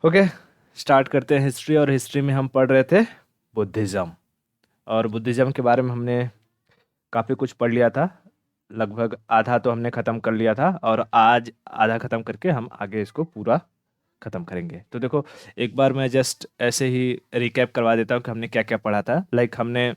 Okay, start करते हैं history. और हिस्ट्री में हम पढ़ रहे थे बुद्धिज़्म। और बुद्धिज़्म के बारे में हमने काफ़ी कुछ पढ़ लिया था। लगभग आधा तो हमने ख़त्म कर लिया था और आज आधा ख़त्म करके हम आगे इसको पूरा ख़त्म करेंगे। तो देखो, एक बार मैं जस्ट ऐसे ही रिकैप करवा देता हूँ कि हमने क्या क्या पढ़ा था। हमने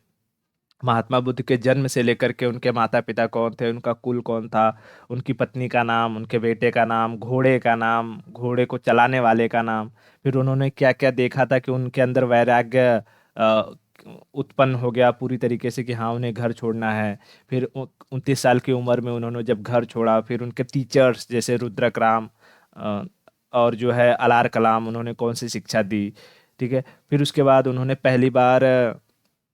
महात्मा बुद्ध के जन्म से लेकर के उनके माता पिता कौन थे, उनका कुल कौन था, उनकी पत्नी का नाम, उनके बेटे का नाम, घोड़े का नाम, घोड़े को चलाने वाले का नाम, फिर उन्होंने क्या क्या देखा था कि उनके अंदर वैराग्य अ, उत्पन्न हो गया पूरी तरीके से कि हाँ उन्हें घर छोड़ना है। फिर 29 साल की उम्र में उन्होंने जब घर छोड़ा, फिर उनके टीचर्स जैसे रुद्रक राम अ, और जो है अलार कलाम, उन्होंने कौन सी शिक्षा दी। ठीक है। फिर उसके बाद उन्होंने पहली बार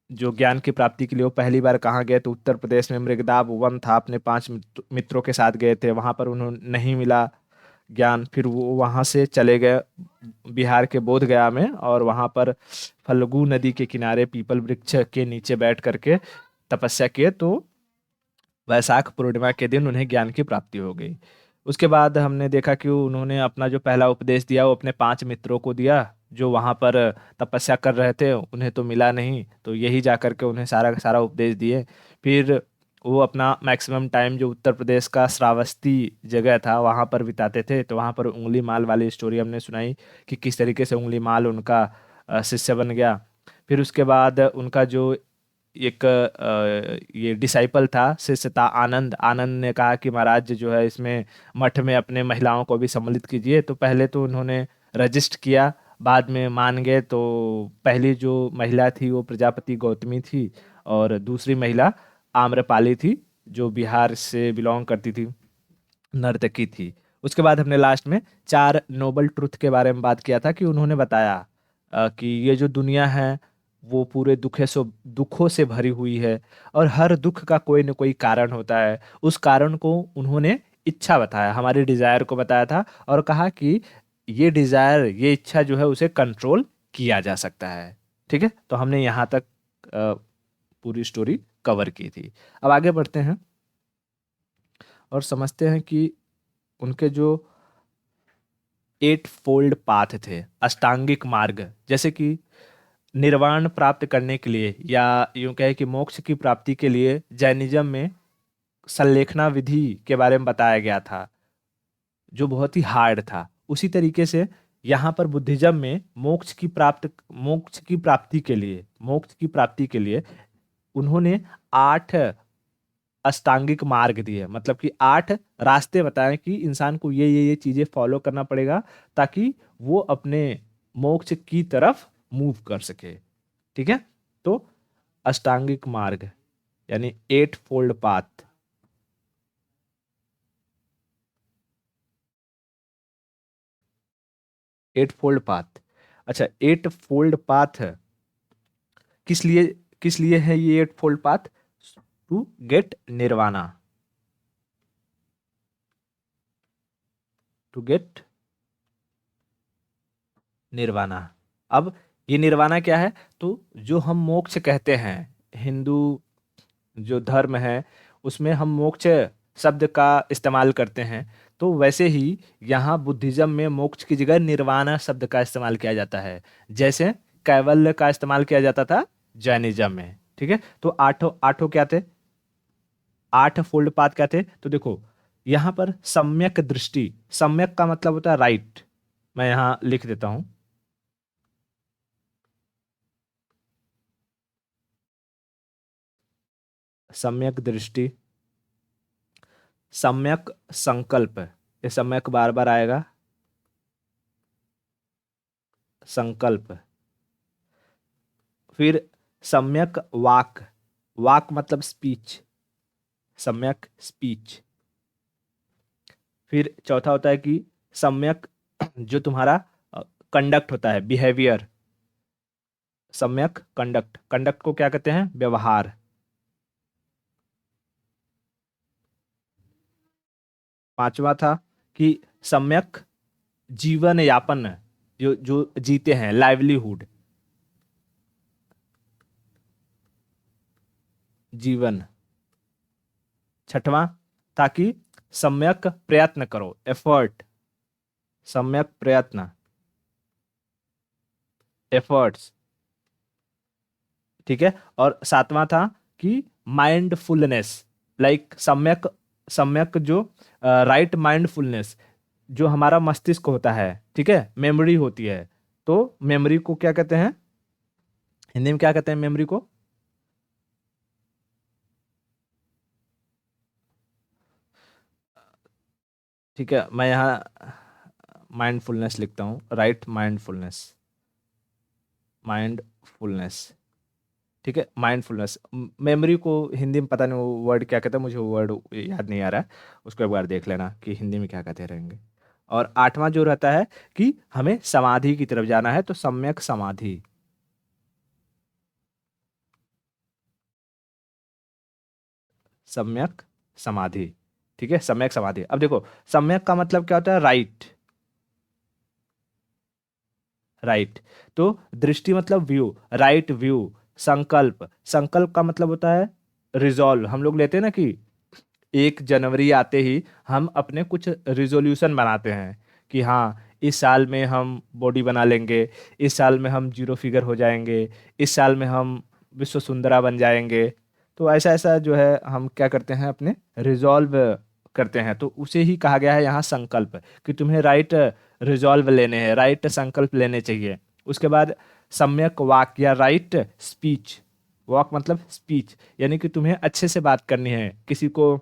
जो ज्ञान की प्राप्ति के लिए वो पहली बार कहाँ गए, तो उत्तर प्रदेश में मृगदाब वन था, अपने 5 मित्रों के साथ गए थे। वहां पर उन्होंने नहीं मिला ज्ञान, फिर वो वहां से चले गए बिहार के बोध गया में, और वहां पर फल्गु नदी के किनारे पीपल वृक्ष के नीचे बैठ करके तपस्या किए। तो वैशाख पूर्णिमा के दिन उन्हें ज्ञान की प्राप्ति हो गई। उसके बाद हमने देखा कि उन्होंने अपना जो पहला उपदेश दिया वो अपने 5 मित्रों को दिया जो वहां पर तपस्या कर रहे थे। उन्हें तो मिला नहीं, तो यही जा करके उन्हें सारा का सारा उपदेश दिए। फिर वो अपना मैक्सिमम टाइम जो उत्तर प्रदेश का श्रावस्ती जगह था वहां पर बिताते थे। तो वहां पर उंगली माल वाली स्टोरी हमने सुनाई कि किस तरीके से उंगली माल उनका शिष्य बन गया। फिर उसके बाद उनका जो एक ये डिसाइपल था शिष्य था आनंद। आनंद ने कहा कि महाराज जो है इसमें मठ में अपने महिलाओं को भी सम्मिलित कीजिए। तो पहले तो उन्होंने रजिस्ट किया, बाद में मान गए। तो पहली जो महिला थी वो प्रजापति गौतमी थी, और दूसरी महिला आम्रपाली थी जो बिहार से बिलोंग करती थी, नर्तकी थी। उसके बाद हमने लास्ट में 4 नोबल ट्रुथ के बारे में बात किया था कि उन्होंने बताया कि ये जो दुनिया है वो पूरे दुखों से भरी हुई है, और हर दुख का कोई न कोई कारण होता है। उस कारण को उन्होंने इच्छा बताया, हमारे डिजायर को बताया था, और कहा कि ये डिजायर, ये इच्छा जो है उसे कंट्रोल किया जा सकता है। ठीक है, तो हमने यहाँ तक अ, पूरी स्टोरी कवर की थी। अब आगे बढ़ते हैं और समझते हैं कि उनके जो 8 फोल्ड पाथ थे, अष्टांगिक मार्ग, जैसे कि निर्वाण प्राप्त करने के लिए या यूं कहे कि मोक्ष की प्राप्ति के लिए जैनिज्म में संलेखना विधि के बारे में बताया गया था जो बहुत ही हार्ड था। उसी तरीके से यहाँ पर बुद्धिज्म में मोक्ष की प्राप्ति के लिए उन्होंने 8 अष्टांगिक मार्ग दिए, मतलब कि 8 रास्ते बताएं कि इंसान को ये चीजें फॉलो करना पड़ेगा ताकि वो अपने मोक्ष की तरफ मूव कर सके। ठीक है। तो अष्टांगिक मार्ग यानी 8 फोल्ड पाथ। 8 fold path. अच्छा, 8 फोल्ड पाथ किस लिए किस लिए है ये 8 fold path? To get nirvana, to get nirvana. अब ये निर्वाणा क्या है? तो जो हम मोक्ष कहते हैं, हिंदू जो धर्म है उसमें हम मोक्ष शब्द का इस्तेमाल करते हैं, तो वैसे ही यहाँ बुद्धिज्म में मोक्ष की जगह निर्वाणा शब्द का इस्तेमाल किया जाता है, जैसे कैवल्य का इस्तेमाल किया जाता था जैनिज्म में। ठीक है। तो आठों आठों क्या थे? 8 फोल्ड पाथ क्या थे? तो देखो, यहाँ पर सम्यक दृष्टि, सम्यक का मतलब होता है राइट। मैं यहाँ लिख देता हूँ। सम्यक दृष्टि, सम्यक संकल्प, ये सम्यक बार बार आएगा, संकल्प। फिर सम्यक वाक, वाक मतलब स्पीच, सम्यक स्पीच। फिर चौथा होता है कि सम्यक जो तुम्हारा कंडक्ट होता है, बिहेवियर, सम्यक कंडक्ट। कंडक्ट को क्या कहते हैं? व्यवहार। पांचवा था कि सम्यक जीवन यापन, जो जो जीते हैं, लाइवलीहुड, जीवन। छठवां था कि सम्यक प्रयत्न करो, एफर्ट, सम्यक प्रयत्न। एफर्ट्स, ठीक है। और सातवां था कि माइंडफुलनेस, लाइक सम्यक, सम्यक जो राइट माइंडफुलनेस, जो हमारा मस्तिष्क होता है, ठीक है, मेमोरी होती है। तो मेमोरी को क्या कहते हैं, हिंदी में क्या कहते हैं मेमोरी को? ठीक है, मैं यहाँ माइंडफुलनेस लिखता हूँ, राइट माइंडफुलनेस, माइंडफुलनेस, ठीक है, माइंडफुलनेस। मेमोरी को हिंदी में पता नहीं वो वर्ड क्या कहते हैं, मुझे वो वर्ड याद नहीं आ रहा है, उसको एक बार देख लेना कि हिंदी में क्या कहते रहेंगे। और आठवां जो रहता है कि हमें समाधि की तरफ जाना है, तो सम्यक समाधि, सम्यक समाधि, ठीक है, सम्यक समाधि। अब देखो, सम्यक का मतलब क्या होता है? Right, right. तो दृष्टि मतलब व्यू, राइट व्यू। संकल्प, संकल्प का मतलब होता है रिजॉल्व। हम लोग लेते हैं ना कि 1 जनवरी आते ही हम अपने कुछ रिजोल्यूशन बनाते हैं कि हाँ, इस साल में हम बॉडी बना लेंगे, इस साल में हम जीरो फिगर हो जाएंगे, इस साल में हम विश्व सुंदरा बन जाएंगे। तो ऐसा ऐसा जो है हम क्या करते हैं, अपने रिजॉल्व करते हैं। तो उसे ही कहा गया है यहाँ संकल्प, कि तुम्हें राइट रिजॉल्व लेने हैं, राइट संकल्प लेने चाहिए। उसके बाद सम्यक वाक या राइट स्पीच, वॉक मतलब स्पीच, यानी कि तुम्हें अच्छे से बात करनी है, किसी को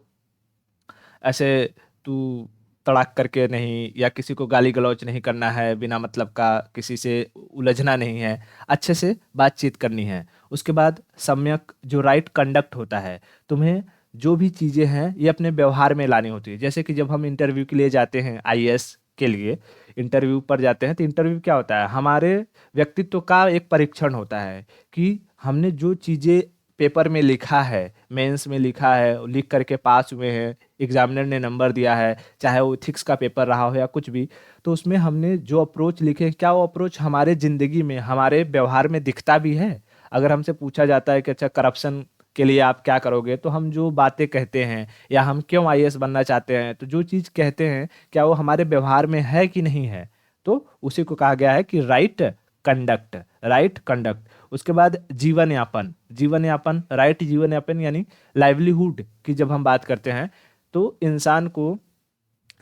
ऐसे तू तड़ाक करके नहीं, या किसी को गाली गलौज नहीं करना है बिना मतलब का, किसी से उलझना नहीं है, अच्छे से बातचीत करनी है। उसके बाद सम्यक जो राइट कंडक्ट होता है, तुम्हें जो भी चीज़ें हैं ये अपने व्यवहार में लानी होती है। जैसे कि जब हम इंटरव्यू के लिए जाते हैं, आईएएस के लिए इंटरव्यू पर जाते हैं, तो इंटरव्यू क्या होता है, हमारे व्यक्तित्व का एक परीक्षण होता है कि हमने जो चीज़ें पेपर में लिखा है, मेंस में लिखा है, लिख करके पास हुए हैं, एग्जामिनर ने नंबर दिया है, चाहे वो इथिक्स का पेपर रहा हो या कुछ भी, तो उसमें हमने जो अप्रोच लिखे हैं, क्या वो अप्रोच हमारे ज़िंदगी में, हमारे व्यवहार में दिखता भी है? अगर हमसे पूछा जाता है कि अच्छा करप्शन के लिए आप क्या करोगे, तो हम जो बातें कहते हैं या हम क्यों आईएएस बनना चाहते हैं, तो जो चीज़ कहते हैं क्या वो हमारे व्यवहार में है कि नहीं है? तो उसी को कहा गया है कि राइट कंडक्ट, राइट कंडक्ट। उसके बाद जीवन यापन, जीवन यापन, राइट जीवन यापन यानी लाइवलीहुड की जब हम बात करते हैं, तो इंसान को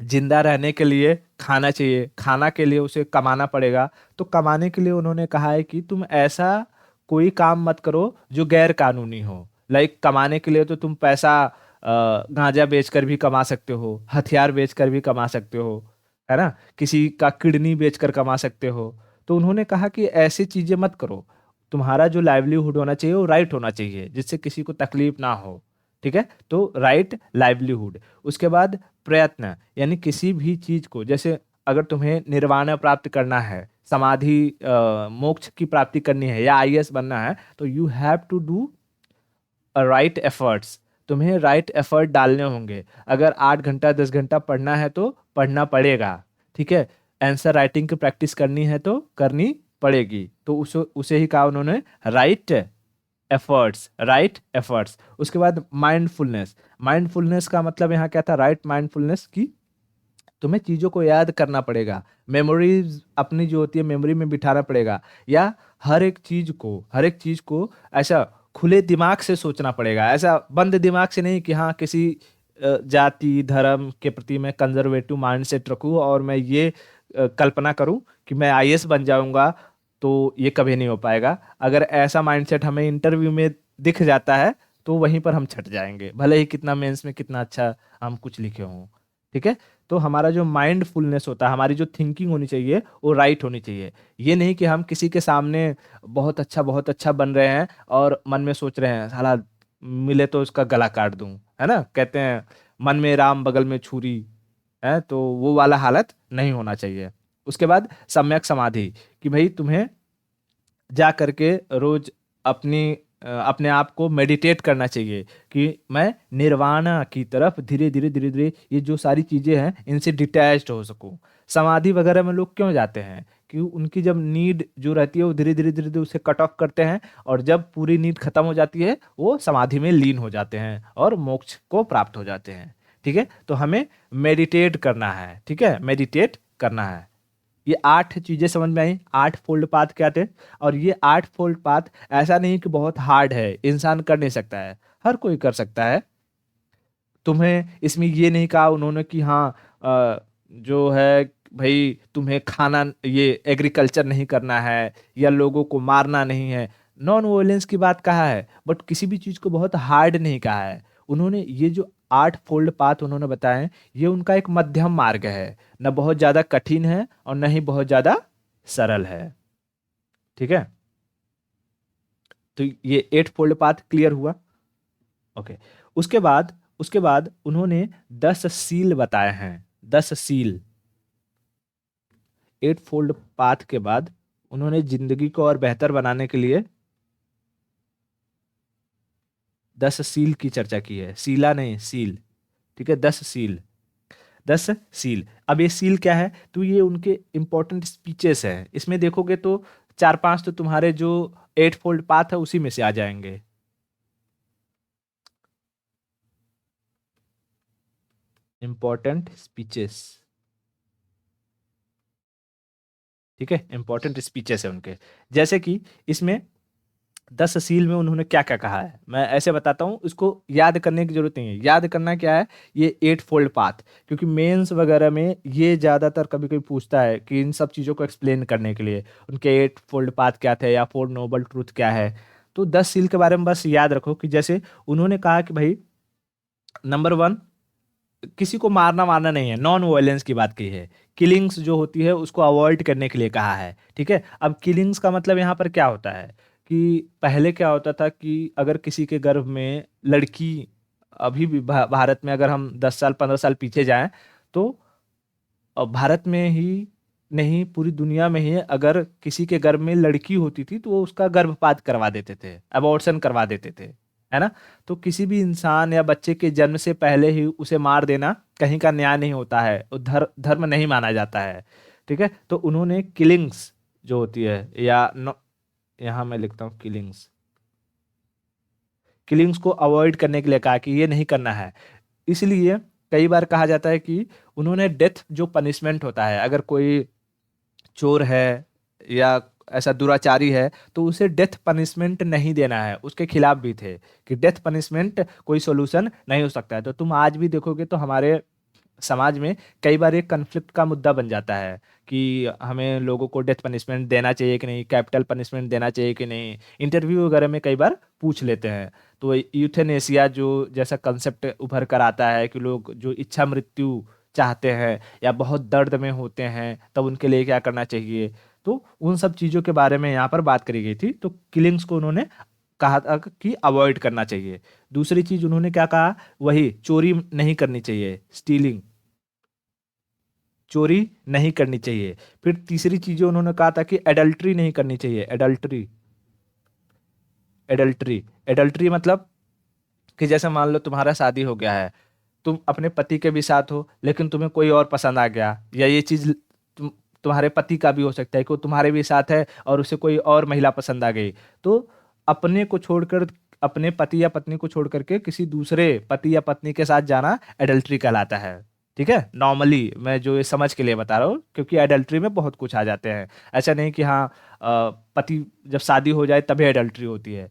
जिंदा रहने के लिए खाना चाहिए, खाना के लिए उसे कमाना पड़ेगा। तो कमाने के लिए उन्होंने कहा है कि तुम ऐसा कोई काम मत करो जो गैर कानूनी हो। लाइक कमाने के लिए तो तुम पैसा गांजा बेचकर भी कमा सकते हो, हथियार बेचकर भी कमा सकते हो, है ना, किसी का किडनी बेचकर कमा सकते हो। तो उन्होंने कहा कि ऐसी चीजें मत करो, तुम्हारा जो लाइवलीहुड होना चाहिए वो राइट होना चाहिए, जिससे किसी को तकलीफ ना हो, ठीक है। तो राइट लाइवलीहुड। उसके बाद प्रयत्न, यानी किसी भी चीज को, जैसे अगर तुम्हें निर्वाण प्राप्त करना है, समाधि मोक्ष की प्राप्ति करनी है, या आईएएस बनना है, तो you have to do right efforts, तुम्हें राइट एफर्ट डालने होंगे। अगर 8 घंटा 10 घंटा पढ़ना है तो पढ़ना पड़ेगा, ठीक है। आंसर राइटिंग की प्रैक्टिस करनी है तो करनी पड़ेगी। तो उसे उसे ही कहा उन्होंने राइट एफर्ट्स, राइट एफर्ट्स। उसके बाद माइंडफुलनेस, माइंडफुलनेस का मतलब यहाँ क्या था, राइट माइंडफुलनेस की तुम्हें चीज़ों को याद करना पड़ेगा, मेमोरीज अपनी जो होती है मेमोरी में बिठाना पड़ेगा, या हर एक चीज़ को ऐसा खुले दिमाग से सोचना पड़ेगा, ऐसा बंद दिमाग से नहीं कि हाँ किसी जाति धर्म के प्रति मैं कंजर्वेटिव माइंडसेट रखूँ और मैं ये कल्पना करूँ कि मैं आईएएस बन जाऊंगा। तो ये कभी नहीं हो पाएगा। अगर ऐसा माइंडसेट हमें इंटरव्यू में दिख जाता है, तो वहीं पर हम छट जाएंगे, भले ही कितना मेंस में कितना अच्छा हम कुछ लिखे हों, ठीक है। तो हमारा जो माइंडफुलनेस होता है, हमारी जो थिंकिंग होनी चाहिए वो राइट होनी चाहिए। ये नहीं कि हम किसी के सामने बहुत अच्छा बन रहे हैं और मन में सोच रहे हैं साला मिले तो उसका गला काट दूं, है ना, कहते हैं मन में राम बगल में छुरी, है, तो वो वाला हालत नहीं होना चाहिए। उसके बाद सम्यक समाधि, कि भाई तुम्हें जा करके रोज अपने आप को मेडिटेट करना चाहिए कि मैं निर्वाणा की तरफ धीरे धीरे ये जो सारी चीजें हैं इनसे डिटैच्ड हो सकूं। समाधि वगैरह में लोग क्यों जाते हैं कि उनकी जब नीड जो रहती है वो धीरे धीरे उसे कट ऑफ करते हैं, और जब पूरी नीड खत्म हो जाती है वो समाधि में लीन हो जाते हैं और मोक्ष को प्राप्त हो जाते हैं, ठीक है। तो हमें मेडिटेट करना है, ठीक है, मेडिटेट करना है। ये 8 चीजें समझ में आई, 8 फोल्ड पाथ क्या थे। और ये 8 फोल्ड पाथ ऐसा नहीं कि बहुत हार्ड है, इंसान कर नहीं सकता है, हर कोई कर सकता है। तुम्हें इसमें ये नहीं कहा उन्होंने कि हाँ जो है भाई तुम्हें खाना ये एग्रीकल्चर नहीं करना है या लोगों को मारना नहीं है, नॉन वोलेंस की बात कहा है, बट किसी भी चीज को बहुत हार्ड नहीं कहा है। उन्होंने ये जो 8 फोल्ड पाथ उन्होंने बताए, ये उनका एक मध्यम मार्ग है, न बहुत ज्यादा कठिन है और न ही बहुत ज्यादा सरल है। ठीक है, तो ये 8 फोल्ड पाथ क्लियर हुआ। ओके, उसके बाद उन्होंने 10 सील बताए हैं, 10 सील। 8 फोल्ड पाथ के बाद उन्होंने जिंदगी को और बेहतर बनाने के लिए 10 सील की चर्चा की है, सीला नहीं सील। ठीक है, 10 सील, 10 सील। अब ये सील क्या है, तो ये उनके इंपॉर्टेंट स्पीचेस हैं। इसमें देखोगे तो 4-5 तो तुम्हारे जो 8 फोल्ड पाथ है उसी में से आ जाएंगे। इंपॉर्टेंट स्पीचेस, ठीक है, इंपॉर्टेंट स्पीचेस है उनके। जैसे कि इसमें 10 सील में उन्होंने क्या क्या कहा है, मैं ऐसे बताता हूँ, इसको याद करने की जरूरत नहीं है। याद करना क्या है, ये 8 फोल्ड पाथ, क्योंकि मेंस वगैरह में ये ज्यादातर कभी कभी पूछता है कि इन सब चीजों को एक्सप्लेन करने के लिए उनके 8 फोल्ड पाथ क्या थे या 4 नोबल ट्रूथ क्या है। तो 10 सील के बारे में बस याद रखो कि जैसे उन्होंने कहा कि भाई नंबर 1, किसी को मारना मारना नहीं है, नॉन वायलेंस की बात की है। किलिंग्स जो होती है उसको अवॉइड करने के लिए कहा है। ठीक है, अब किलिंग्स का मतलब यहाँ पर क्या होता है कि पहले क्या होता था कि अगर किसी के गर्भ में लड़की, अभी भी भारत में अगर हम 10 साल 15 साल पीछे जाएं तो भारत में ही नहीं पूरी दुनिया में ही अगर किसी के गर्भ में लड़की होती थी तो वो उसका गर्भपात करवा देते थे, अबॉर्शन करवा देते थे, है ना। तो किसी भी इंसान या बच्चे के जन्म से पहले ही उसे मार देना कहीं का न्याय नहीं होता है, वो धर्म नहीं माना जाता है। ठीक है, तो उन्होंने किलिंग्स जो होती है या यहाँ मैं लिखता हूँ किलिंग्स, किलिंग्स को अवॉइड करने के लिए कहा कि ये नहीं करना है। इसलिए कई बार कहा जाता है कि उन्होंने डेथ जो पनिशमेंट होता है, अगर कोई चोर है या ऐसा दुराचारी है तो उसे डेथ पनिशमेंट नहीं देना है, उसके खिलाफ भी थे कि डेथ पनिशमेंट कोई सोल्यूशन नहीं हो सकता है। तो तुम आज भी देखोगे तो हमारे समाज में कई बार एक कन्फ्लिक्ट का मुद्दा बन जाता है कि हमें लोगों को डेथ पनिशमेंट देना चाहिए कि नहीं, कैपिटल पनिशमेंट देना चाहिए कि नहीं, इंटरव्यू वगैरह में कई बार पूछ लेते हैं। तो यूथेनेसिया जो जैसा कंसेप्ट उभर कर आता है कि लोग जो इच्छा मृत्यु चाहते हैं या बहुत दर्द में होते हैं तब उनके लिए क्या करना चाहिए, तो उन सब चीज़ों के बारे में यहाँ पर बात करी गई थी। तो किलिंग्स को उन्होंने कहा था कि अवॉइड करना चाहिए। दूसरी चीज उन्होंने क्या कहा, वही चोरी नहीं करनी चाहिए, स्टीलिंग, चोरी नहीं करनी चाहिए। फिर तीसरी चीजें उन्होंने कहा था कि एडल्ट्री नहीं करनी चाहिए, एडल्ट्री, एडल्ट्री, एडल्ट्री मतलब कि जैसे मान लो तुम्हारा शादी हो गया है, तुम अपने पति के भी साथ हो लेकिन तुम्हें कोई और पसंद आ गया, या ये चीज तुम्हारे पति का भी हो सकता है कि वो तुम्हारे भी साथ है और उसे कोई और महिला पसंद आ गई, तो अपने को छोड़कर, अपने पति या पत्नी को छोड़ करके किसी दूसरे पति या पत्नी के साथ जाना एडल्ट्री कहलाता है। ठीक है, नॉर्मली मैं जो ये समझ के लिए बता रहा हूँ, क्योंकि एडल्ट्री में बहुत कुछ आ जाते हैं। ऐसा नहीं कि हाँ पति जब शादी हो जाए तभी एडल्ट्री होती है।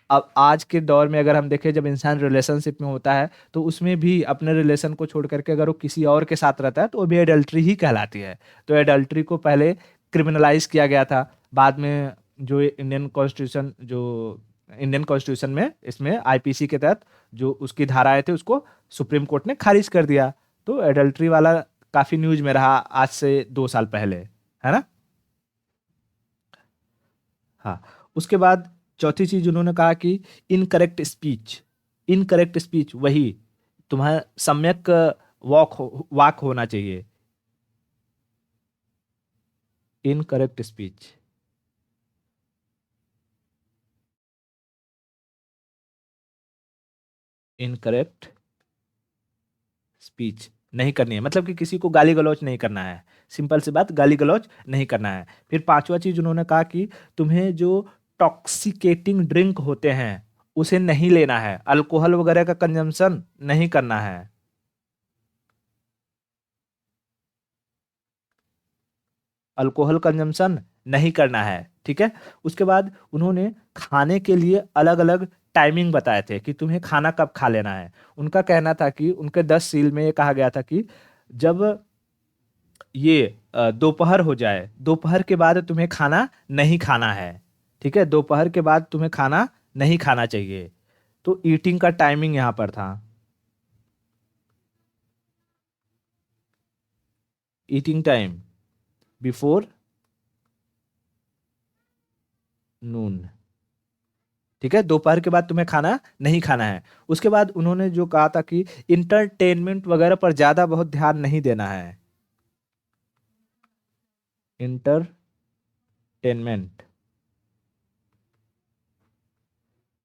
अब आज के दौर में अगर हम देखें, जब इंसान रिलेशनशिप में होता है तो उसमें भी अपने रिलेशन को छोड़ करके अगर वो किसी और के साथ रहता है तो वो भी एडल्ट्री ही कहलाती है। तो एडल्ट्री को पहले क्रिमिनलाइज किया गया था, बाद में जो इंडियन कॉन्स्टिट्यूशन में इसमें आईपीसी के तहत जो उसकी धाराएं थे उसको सुप्रीम कोर्ट ने खारिज कर दिया। तो एडल्ट्री वाला काफी न्यूज में रहा आज से 2 साल पहले, है ना। हाँ, उसके बाद चौथी चीज उन्होंने कहा कि इनकरेक्ट स्पीच, इनकरेक्ट स्पीच वही तुम्हारा सम्यक वाक होना चाहिए, इनकरेक्ट स्पीच, इनकरेक्ट स्पीच नहीं करनी है, मतलब कि किसी को गाली गलौज नहीं करना है, सिंपल सी बात, गाली गलौज नहीं करना है। फिर पांचवा चीज उन्होंने कहा कि तुम्हें जो टॉक्सिकेटिंग ड्रिंक होते हैं उसे नहीं लेना है, अल्कोहल वगैरह का कंजम्पशन नहीं करना है। अल्कोहल कंजम्पशन नहीं करना है, ठीक है। उसके बाद उन्होंने खाने के लिए अलग अलग टाइमिंग बताए थे कि तुम्हें खाना कब खा लेना है। उनका कहना था कि उनके 10 सील में ये कहा गया था कि जब ये दोपहर हो जाए, दोपहर के बाद तुम्हें खाना नहीं खाना है, ठीक है। दोपहर के बाद तुम्हें खाना नहीं खाना चाहिए। तो ईटिंग का टाइमिंग यहाँ पर था, ईटिंग टाइम बिफोर नून, ठीक है। दोपहर के बाद तुम्हें खाना नहीं खाना है। उसके बाद उन्होंने जो कहा था कि इंटरटेनमेंट वगैरह पर ज्यादा बहुत ध्यान नहीं देना है, इंटरटेनमेंट,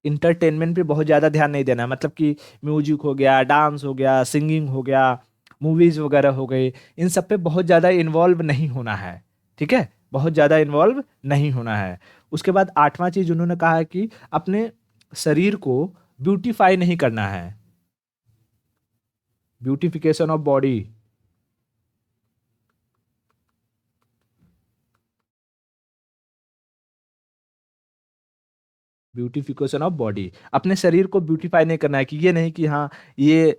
इंटरटेनमेंट पे बहुत ज़्यादा ध्यान नहीं देना है। मतलब कि म्यूजिक हो गया, डांस हो गया, सिंगिंग हो गया, मूवीज वगैरह हो गई, इन सब पे बहुत ज़्यादा इन्वॉल्व नहीं होना है, ठीक है। बहुत ज़्यादा इन्वॉल्व नहीं होना है। उसके बाद आठवां चीज उन्होंने कहा है कि अपने शरीर को ब्यूटीफाई नहीं करना है, beautification of body, beautification of body, अपने शरीर को ब्यूटीफाई नहीं करना है। कि ये नहीं कि हाँ ये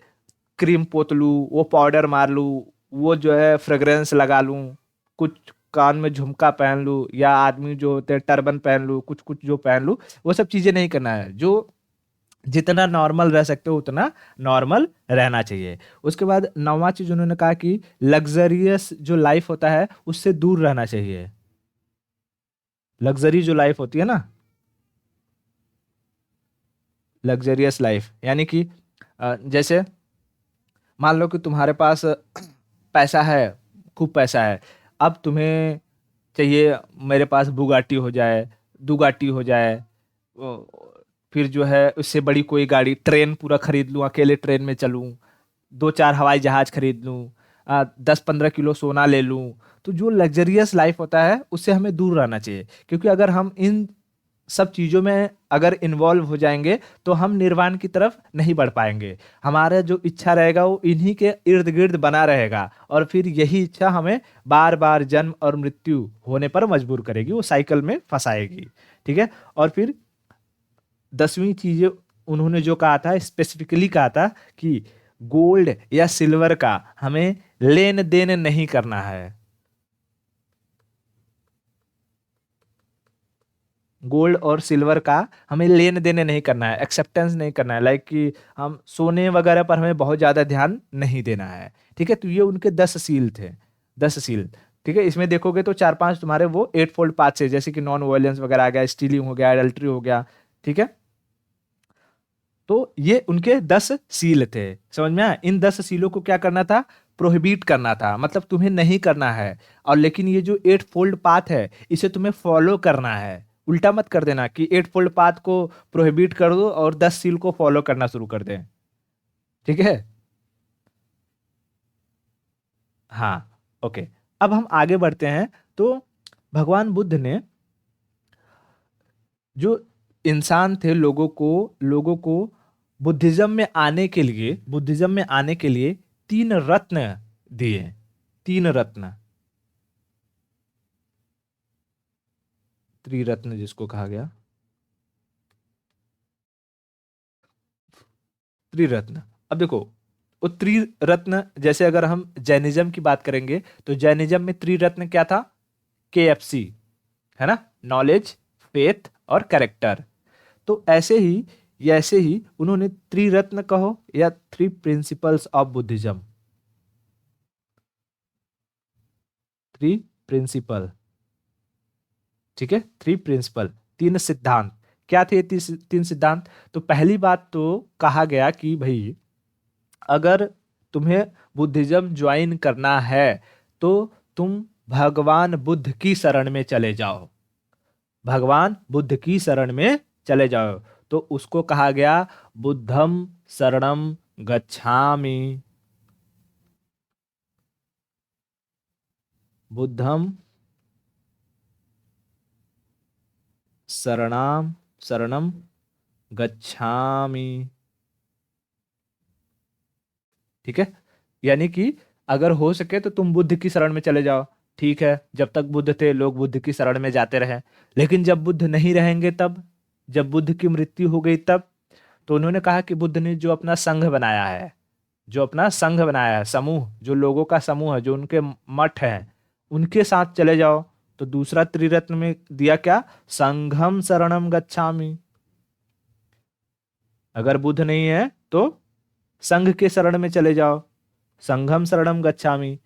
क्रीम पोत लूँ, वो पाउडर मार लूँ, वो जो है फ्रेग्रेंस लगा लूँ, कुछ कान में झुमका पहन लूँ, या आदमी जो होते हैं टर्बन पहन लूँ, कुछ कुछ जो पहन लूँ, वो सब चीज़ें नहीं करना है। जो जितना नॉर्मल रह सकते हो उतना नॉर्मल रहना चाहिए। उसके बाद नौवां चीज उन्होंने कहा कि लग्जरियस जो लाइफ होता है उससे दूर रहना चाहिए। लग्जरी जो लाइफ होती है ना, लग्जरियस लाइफ यानी कि जैसे मान लो कि तुम्हारे पास पैसा है, खूब पैसा है। अब तुम्हें चाहिए मेरे पास बुगाटी हो जाए, दुगाटी हो जाए, फिर जो है उससे बड़ी कोई गाड़ी, ट्रेन पूरा खरीद लूँ, अकेले ट्रेन में चलूँ, 2-4 हवाई जहाज खरीद लूँ, 10-15 किलो सोना ले लूँ। तो जो लग्जरियस लाइफ होता है उससे हमें दूर रहना चाहिए, क्योंकि अगर हम इन सब चीज़ों में अगर इन्वॉल्व हो जाएंगे तो हम निर्वाण की तरफ नहीं बढ़ पाएंगे। हमारा जो इच्छा रहेगा वो इन्हीं के इर्द गिर्द बना रहेगा, और फिर यही इच्छा हमें बार बार जन्म और मृत्यु होने पर मजबूर करेगी, वो साइकिल में फंसाएगी, ठीक है। और फिर 10वीं चीज़ उन्होंने जो कहा था, स्पेसिफिकली कहा था कि गोल्ड या सिल्वर का हमें लेन देन नहीं करना है, गोल्ड और सिल्वर का हमें लेन देन नहीं करना है, एक्सेप्टेंस नहीं करना है। लाइक कि हम सोने वगैरह पर हमें बहुत ज़्यादा ध्यान नहीं देना है, ठीक है। तो ये उनके 10 सील थे, 10 सील, ठीक है। इसमें देखोगे तो 4-5 तुम्हारे वो 8 फोल्ड पाथ से, जैसे कि नॉन वायलेंस वगैरह आ गया, स्टीलिंग हो गया, एडल्ट्री हो गया, ठीक है। तो ये उनके 10 सील थे, समझ में आया। इन 10 सीलों को क्या करना था, प्रोहिबिट करना था, मतलब तुम्हें नहीं करना है। और लेकिन ये जो 8 फोल्ड पाथ है इसे तुम्हें फॉलो करना है। उल्टा मत कर देना कि 8 फोल्ड पाथ को प्रोहिबिट कर दो और 10 सील को फॉलो करना शुरू कर दें, ठीक है। हाँ, ओके। अब हम आगे बढ़ते हैं। तो भगवान बुद्ध ने जो इंसान थे, लोगों को बुद्धिज्म में आने के लिए, बुद्धिज्म में आने के लिए 3 रत्न दिए, 3 रत्न, त्रिरत्न जिसको कहा गया, त्रिरत्न। अब देखो वो त्रिरत्न, जैसे अगर हम जैनिज्म की बात करेंगे तो जैनिज्म में त्रिरत्न क्या था, KFC, है ना, नॉलेज, फेथ और कैरेक्टर। तो ऐसे ही उन्होंने त्रिरत्न कहो या 3 principles of Buddhism, three principle, ठीक है, 3 प्रिंसिपल, 3 सिद्धांत। क्या थे ये 3 सिद्धांत? तो पहली बात तो कहा गया कि भाई अगर तुम्हें बुद्धिज्म ज्वाइन करना है तो तुम भगवान बुद्ध की शरण में चले जाओ, भगवान बुद्ध की शरण में चले जाओ। तो उसको कहा गया बुद्धम शरणम गच्छामि, बुद्धम शरणाम शरणम गच्छामि, ठीक है। यानी कि अगर हो सके तो तुम बुद्ध की शरण में चले जाओ। ठीक है, जब तक बुद्ध थे लोग बुद्ध की शरण में जाते रहे, लेकिन जब बुद्ध नहीं रहेंगे तब, जब बुद्ध की मृत्यु हो गई तब, तो उन्होंने कहा कि बुद्ध ने जो अपना संघ बनाया है, जो अपना संघ बनाया है, समूह, जो लोगों का समूह है, जो उनके मठ है, उनके साथ चले जाओ। तो दूसरा त्रिरत्न में दिया क्या? संघम शरणम गच्छामि। अगर बुद्ध नहीं है तो संघ के शरण में चले जाओ, संघम शरणम गच्छामि।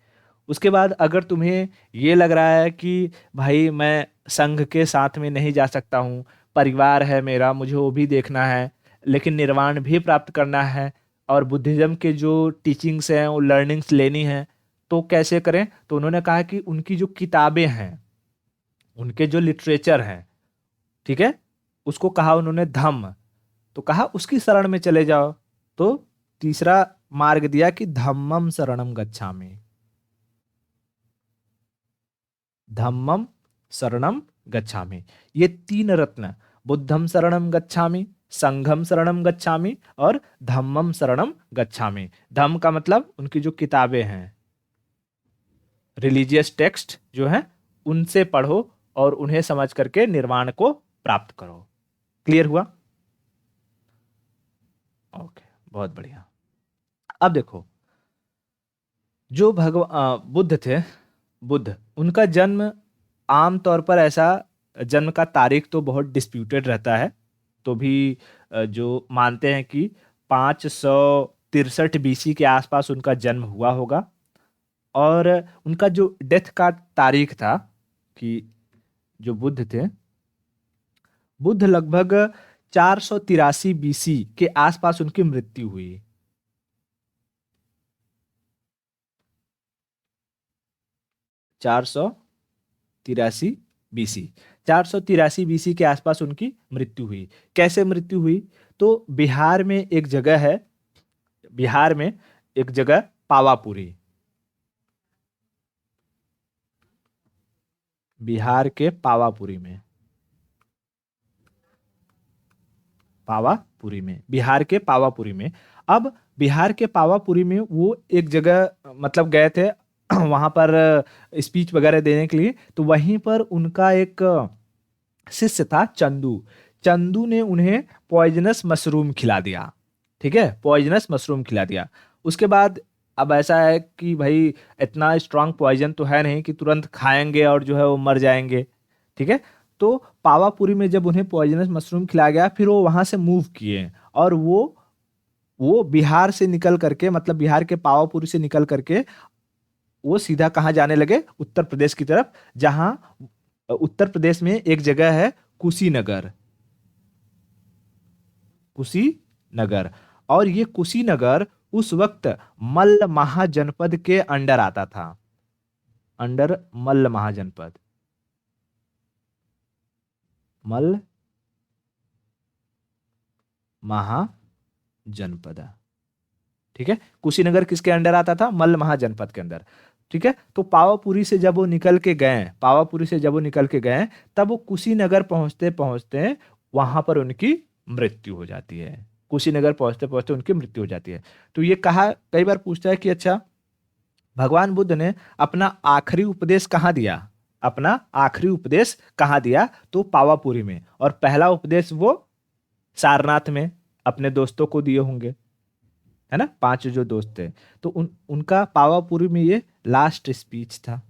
उसके बाद अगर तुम्हें ये लग रहा है कि भाई मैं संघ के साथ में नहीं जा सकता हूँ, परिवार है मेरा, मुझे वो भी देखना है, लेकिन निर्वाण भी प्राप्त करना है, और बुद्धिज्म के जो टीचिंग्स हैं वो लर्निंग्स लेनी है, तो कैसे करें? तो उन्होंने कहा कि उनकी जो किताबें हैं, उनके जो लिटरेचर हैं, ठीक है, उसको कहा उन्होंने धम्म, तो कहा उसकी शरण में चले जाओ। तो तीसरा मार्ग दिया कि धम्मम शरणम गच्छामि, धम्मम शरणम गच्छामि। ये तीन रत्न, बुद्धम शरणम गच्छामि, संघम शरणम गच्छामि और धम्मम शरणम गच्छामि। धम्म का मतलब उनकी जो किताबें हैं, रिलीजियस टेक्स्ट जो हैं, उनसे पढ़ो और उन्हें समझ करके निर्वाण को प्राप्त करो। क्लियर हुआ? ओके, बहुत बढ़िया। अब देखो, जो बुद्ध थे, बुद्ध, उनका जन्म आमतौर पर ऐसा, जन्म का तारीख तो बहुत डिस्प्यूटेड रहता है, तो भी जो मानते हैं कि 563 बीसी के आसपास उनका जन्म हुआ होगा। और उनका जो डेथ का तारीख था, कि जो बुद्ध थे, बुद्ध लगभग 483 बीसी के आसपास उनकी मृत्यु हुई। 483 बीसी, 483 बीसी के आसपास उनकी मृत्यु हुई। कैसे मृत्यु हुई? तो बिहार में एक जगह है, बिहार में एक जगह पावापुरी, बिहार के पावापुरी में, पावापुरी में, बिहार के पावापुरी में। अब बिहार के पावापुरी में वो एक जगह मतलब गए थे वहां पर स्पीच वगैरह देने के लिए, तो वहीं पर उनका एक शिष्य था चंदू। चंदू ने उन्हें पॉइजनस मशरूम खिला दिया, ठीक है, पॉइजनस मशरूम खिला दिया। उसके बाद अब ऐसा है कि भाई इतना स्ट्रांग पॉइजन तो है नहीं कि तुरंत खाएंगे और जो है वो मर जाएंगे, ठीक है। तो पावापुरी में जब उन्हें पॉइजनस मशरूम खिलाया गया, फिर वो वहां से मूव किए, और वो बिहार से निकल करके, मतलब बिहार के पावापुरी से निकल करके वो सीधा कहाँ जाने लगे? उत्तर प्रदेश की तरफ, जहां उत्तर प्रदेश में एक जगह है कुशीनगर, कुशीनगर। और ये कुशीनगर उस वक्त मल्ल महाजनपद के अंडर आता था, अंडर मल्ल महाजनपद, मल्ल महाजनपद, ठीक है। कुशीनगर किसके अंडर आता था? मल्ल महाजनपद के अंदर, ठीक है। तो पावापुरी से जब वो निकल के गए, पावापुरी से जब वो निकल के गए, तब वो कुशीनगर पहुंचते पहुंचते वहां पर उनकी मृत्यु हो जाती है, कुशीनगर पहुंचते पहुंचते उनकी मृत्यु हो जाती है। तो ये कहा, कई बार पूछता है कि अच्छा, भगवान बुद्ध ने अपना आखिरी उपदेश कहाँ दिया? अपना आखिरी उपदेश कहाँ दिया? तो पावापुरी में। और पहला उपदेश वो सारनाथ में अपने दोस्तों को दिए होंगे, है ना, 5 जो दोस्त थे, तो उनका पावापुरी में ये लास्ट स्पीच था,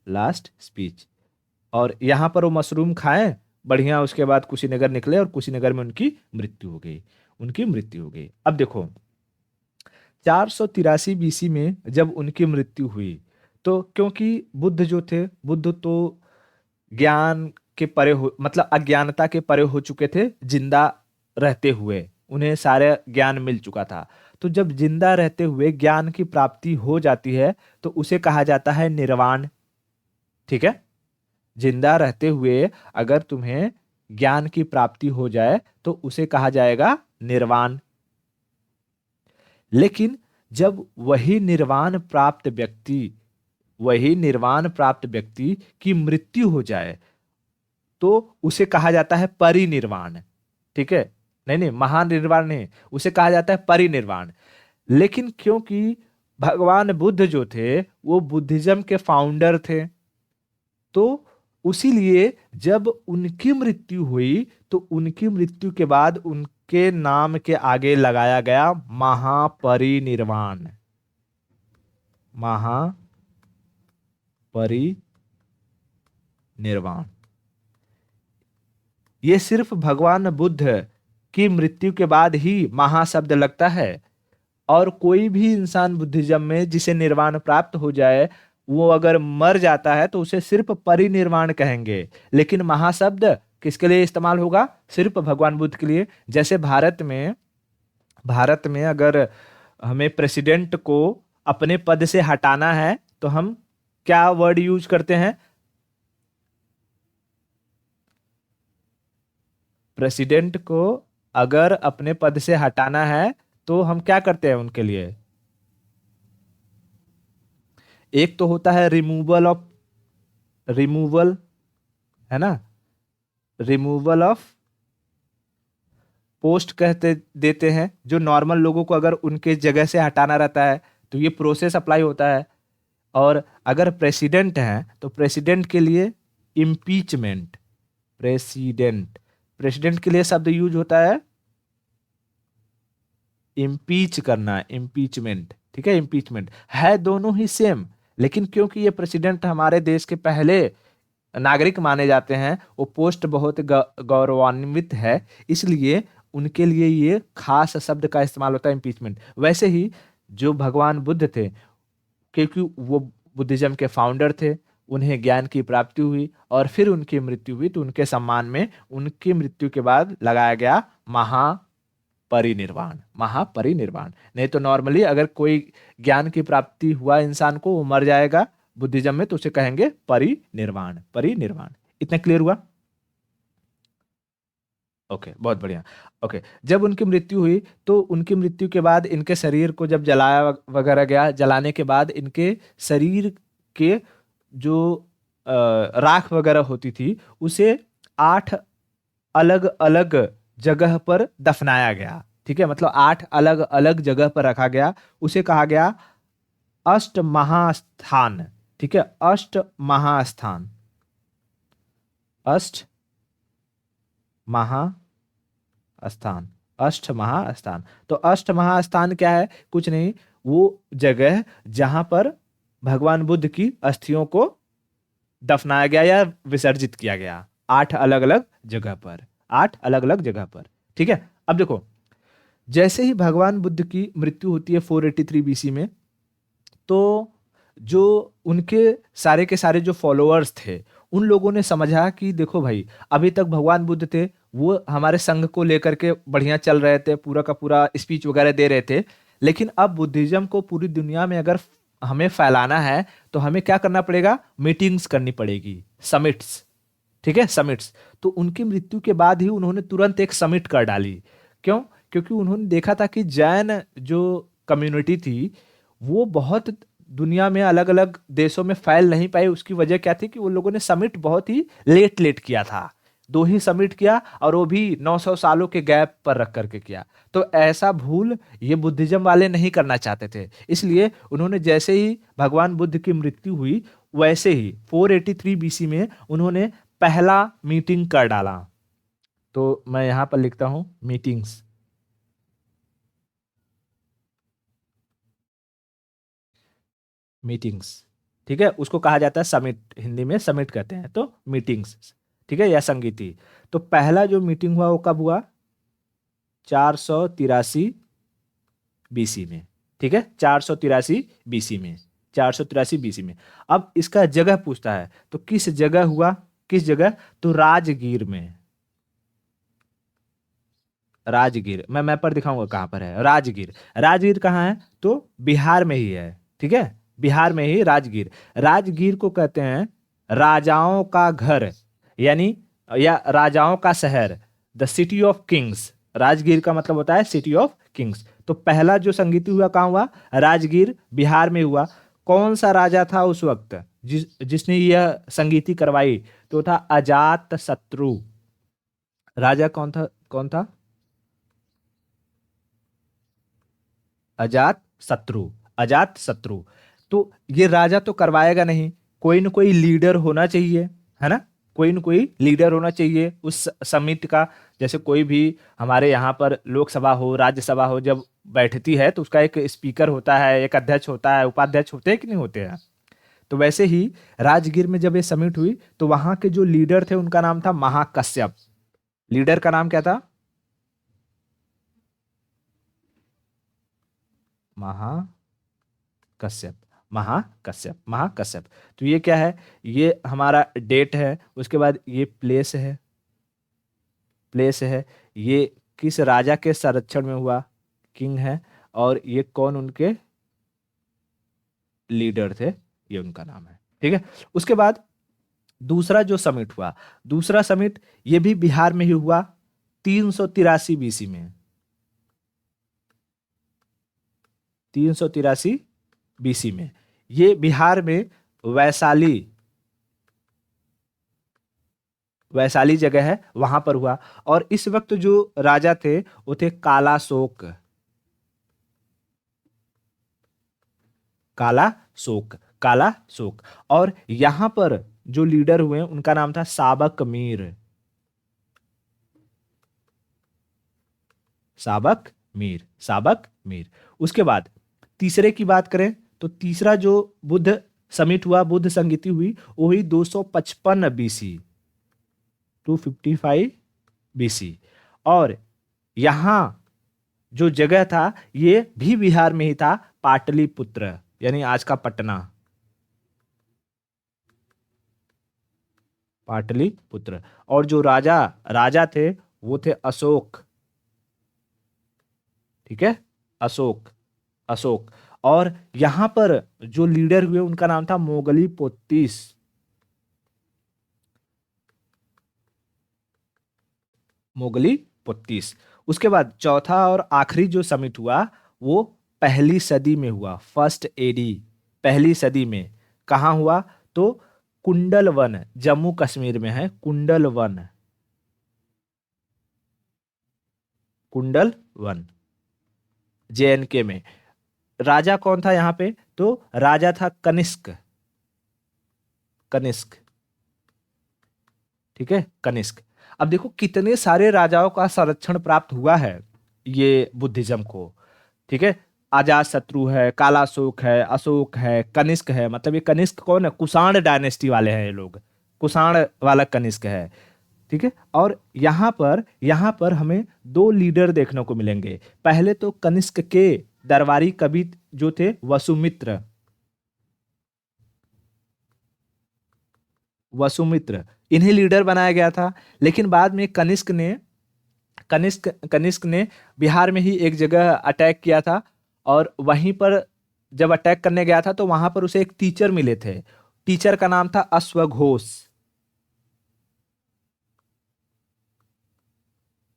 लास्ट स्पीच। और यहां पर वो मशरूम खाए बढ़िया, उसके बाद कुशीनगर निकले और कुशीनगर में उनकी मृत्यु हो गई, उनकी मृत्यु हो गई। अब देखो, 483 बीसी में जब उनकी मृत्यु हुई, तो क्योंकि बुद्ध जो थे, बुद्ध तो ज्ञान के परे हो, मतलब अज्ञानता के परे हो चुके थे, जिंदा रहते हुए उन्हें सारे ज्ञान मिल चुका था। तो जब जिंदा रहते हुए ज्ञान की प्राप्ति हो जाती है, तो उसे कहा जाता है निर्वाण, ठीक है। जिंदा रहते हुए अगर तुम्हें ज्ञान की प्राप्ति हो जाए, तो उसे कहा जाएगा निर्वाण। लेकिन जब वही निर्वाण प्राप्त व्यक्ति, वही निर्वाण प्राप्त व्यक्ति की मृत्यु हो जाए, तो उसे कहा जाता है परिनिर्वाण, ठीक है। नहीं नहीं, महानिर्वाण नहीं, उसे कहा जाता है परिनिर्वाण। लेकिन क्योंकि भगवान बुद्ध जो थे वो बुद्धिज्म के फाउंडर थे। तो उसीलिए जब उनकी मृत्यु हुई तो उनकी मृत्यु के बाद उनके नाम के आगे लगाया गया महापरिनिर्वाण। महापरिनिर्वाण। ये सिर्फ भगवान बुद्ध की मृत्यु के बाद ही महाशब्द लगता है। और कोई भी इंसान बुद्धिज्म में जिसे निर्वाण प्राप्त हो जाए, वो अगर मर जाता है तो उसे सिर्फ परिनिर्वाण कहेंगे। लेकिन महाशब्द किसके लिए इस्तेमाल होगा? सिर्फ भगवान बुद्ध के लिए। जैसे भारत में अगर हमें प्रेसिडेंट को अपने पद से हटाना है तो हम क्या वर्ड यूज करते हैं? प्रेसिडेंट को अगर अपने पद से हटाना है तो हम क्या करते हैं उनके लिए? एक तो होता है रिमूवल, है ना, रिमूवल ऑफ पोस्ट कहते देते हैं। जो नॉर्मल लोगों को अगर उनके जगह से हटाना रहता है तो ये प्रोसेस अप्लाई होता है। और अगर प्रेसिडेंट हैं तो प्रेसिडेंट के लिए इम्पीचमेंट। प्रेसिडेंट के लिए शब्द यूज होता है इम्पीच करना, इम्पीचमेंट। ठीक है, इम्पीचमेंट है, दोनों ही सेम। लेकिन क्योंकि ये प्रेसिडेंट हमारे देश के पहले नागरिक माने जाते हैं, वो पोस्ट बहुत गौरवान्वित है, इसलिए उनके लिए ये खास शब्द का इस्तेमाल होता है, इम्पीचमेंट। वैसे ही जो भगवान बुद्ध थे, क्योंकि वो बुद्धिज्म के फाउंडर थे, उन्हें ज्ञान की प्राप्ति हुई और फिर उनकी मृत्यु हुई, तो उनके सम्मान में उनकी मृत्यु के बाद लगाया गया महापरिनिर्वाण। महापरिनिर्वाण। नहीं तो नॉर्मली अगर कोई ज्ञान की प्राप्ति हुआ इंसान को, वो मर जाएगा बुद्धिज्म में, तो उसे कहेंगे परिनिर्वाण। परिनिर्वाण। इतना क्लियर हुआ? ओके, बहुत बढ़िया। ओके, जब उनकी मृत्यु हुई तो उनकी मृत्यु के बाद इनके शरीर को जब जलाया वगैरह गया, जलाने के बाद इनके शरीर के जो राख वगैरह होती थी उसे 8 अलग अलग जगह पर दफनाया गया। ठीक है, मतलब 8 अलग अलग जगह पर रखा गया। उसे कहा गया अष्ट महास्थान। ठीक है, अष्ट महास्थान। अष्ट महास्थान। अष्ट महास्थान। तो अष्ट महास्थान क्या है? कुछ नहीं, वो जगह जहां पर भगवान बुद्ध की अस्थियों को दफनाया गया या विसर्जित किया गया। 8 अलग अलग जगह पर। 8 अलग अलग जगह पर। ठीक है, अब देखो, जैसे ही भगवान बुद्ध की मृत्यु होती है 483 बीसी में, तो जो उनके सारे के सारे जो फॉलोअर्स थे, उन लोगों ने समझा कि देखो भाई, अभी तक भगवान बुद्ध थे, वो हमारे संघ को लेकर के बढ़िया चल रहे थे, पूरा का पूरा स्पीच वगैरह दे रहे थे। लेकिन अब बुद्धिज्म को पूरी दुनिया में अगर हमें फैलाना है तो हमें क्या करना पड़ेगा? मीटिंग्स करनी पड़ेगी, समिट्स। ठीक है, समिट्स। तो उनकी मृत्यु के बाद ही उन्होंने तुरंत एक समिट कर डाली। क्यों? क्योंकि उन्होंने देखा था कि जैन जो कम्युनिटी थी वो बहुत दुनिया में अलग अलग देशों में फैल नहीं पाई। उसकी वजह क्या थी कि उन लोगों ने समिट बहुत ही लेट लेट किया था। 2 ही समिट किया, और वो भी 900 सालों के गैप पर रख करके किया। तो ऐसा भूल ये बुद्धिज्म वाले नहीं करना चाहते थे, इसलिए उन्होंने जैसे ही भगवान बुद्ध की मृत्यु हुई वैसे ही 483 बीसी में उन्होंने पहला मीटिंग कर डाला। तो मैं यहां पर लिखता हूं मीटिंग्स। मीटिंग्स। ठीक है, उसको कहा जाता है समिट, हिंदी में समिट कहते हैं, तो मीटिंग्स। ठीक है, या संगीति। तो पहला जो मीटिंग हुआ वो कब हुआ? 483 बीसी में। ठीक है, 483 बीसी में। 483 बीसी में। अब इसका जगह पूछता है, तो किस जगह हुआ? किस जगह? तो राजगीर में। राजगीर, मैं मैप पर दिखाऊंगा कहां पर है राजगीर। राजगीर कहाँ है? तो बिहार में ही है। ठीक है, बिहार में ही राजगीर। राजगीर को कहते हैं राजाओं का घर, यानी या राजाओं का शहर, the city of Kings. Rajgir का मतलब होता है सिटी ऑफ किंग्स। तो पहला जो संगीत हुआ कहाँ हुआ? राजगीर, बिहार में हुआ। कौन सा राजा था उस वक्त जिसने यह संगीति करवाई? तो था अजात शत्रु। राजा कौन था? कौन था? अजात शत्रु। अजात शत्रु। तो ये राजा तो करवाएगा नहीं, कोई न कोई लीडर होना चाहिए, है ना, कोई न कोई लीडर होना चाहिए उस समिति का। जैसे कोई भी हमारे यहाँ पर लोकसभा हो, राज्यसभा हो, जब बैठती है तो उसका एक स्पीकर होता है, एक अध्यक्ष होता है, उपाध्यक्ष होते हैं कि नहीं होते हैं। तो वैसे ही राजगीर में जब ये समिट हुई तो वहां के जो लीडर थे उनका नाम था महाकश्यप। लीडर का नाम क्या था? महाकश्यप, महाकश्यप, महाकश्यप। तो ये क्या है? ये हमारा डेट है, उसके बाद ये प्लेस है, प्लेस है, ये किस राजा के संरक्षण में हुआ, किंग है, और ये कौन उनके लीडर थे, ये उनका नाम है। ठीक है। उसके बाद दूसरा जो समिट हुआ, दूसरा समिट ये भी बिहार में ही हुआ 383 बीसी में, 383 बीसी में। ये बिहार में वैशाली, वैशाली जगह है, वहां पर हुआ। और इस वक्त जो राजा थे वो थे कालाशोक, कालाशोक, कालाशोक। और यहां पर जो लीडर हुए उनका नाम था साबक मीर, साबक मीर, साबक मीर। उसके बाद तीसरे की बात करें तो तीसरा जो बुद्ध समिट हुआ, बुद्ध संगीति हुई, वो हुई 255 बीसी, 255 बीसी। और यहां जो जगह था ये भी बिहार में ही था, पाटलिपुत्र, यानी आज का पटना, पाटलिपुत्र। और जो राजा राजा थे वो थे अशोक, ठीक है, अशोक, अशोक। और यहां पर जो लीडर हुए उनका नाम था मोगली पोतीस, मोगली पोतीस। उसके बाद चौथा और आखिरी जो समिट हुआ वो पहली सदी में हुआ, फर्स्ट एडी, पहली सदी में। कहाँ हुआ? तो कुंडल वन, जम्मू कश्मीर में है कुंडल वन, कुंडल वन, जेएनके में। राजा कौन था यहाँ पे? तो राजा था कनिष्क, कनिष्क, ठीक है, कनिष्क। अब देखो कितने सारे राजाओं का संरक्षण प्राप्त हुआ है ये बुद्धिज्म को, ठीक है। अजात शत्रु है, कालाशोक है, अशोक है, कनिष्क है। मतलब ये कनिष्क कौन है? कुषाण डायनेस्टी वाले हैं ये लोग, कुषाण वाला कनिष्क है, ठीक है। और यहाँ पर हमें दो लीडर देखने को मिलेंगे। पहले तो कनिष्क के दरबारी कवि जो थे वसुमित्र, वसुमित्र, इन्हें लीडर बनाया गया था। लेकिन बाद में कनिष्क ने बिहार में ही एक जगह अटैक किया था, और वहीं पर जब अटैक करने गया था तो वहां पर उसे एक टीचर मिले थे। टीचर का नाम था अश्वघोष,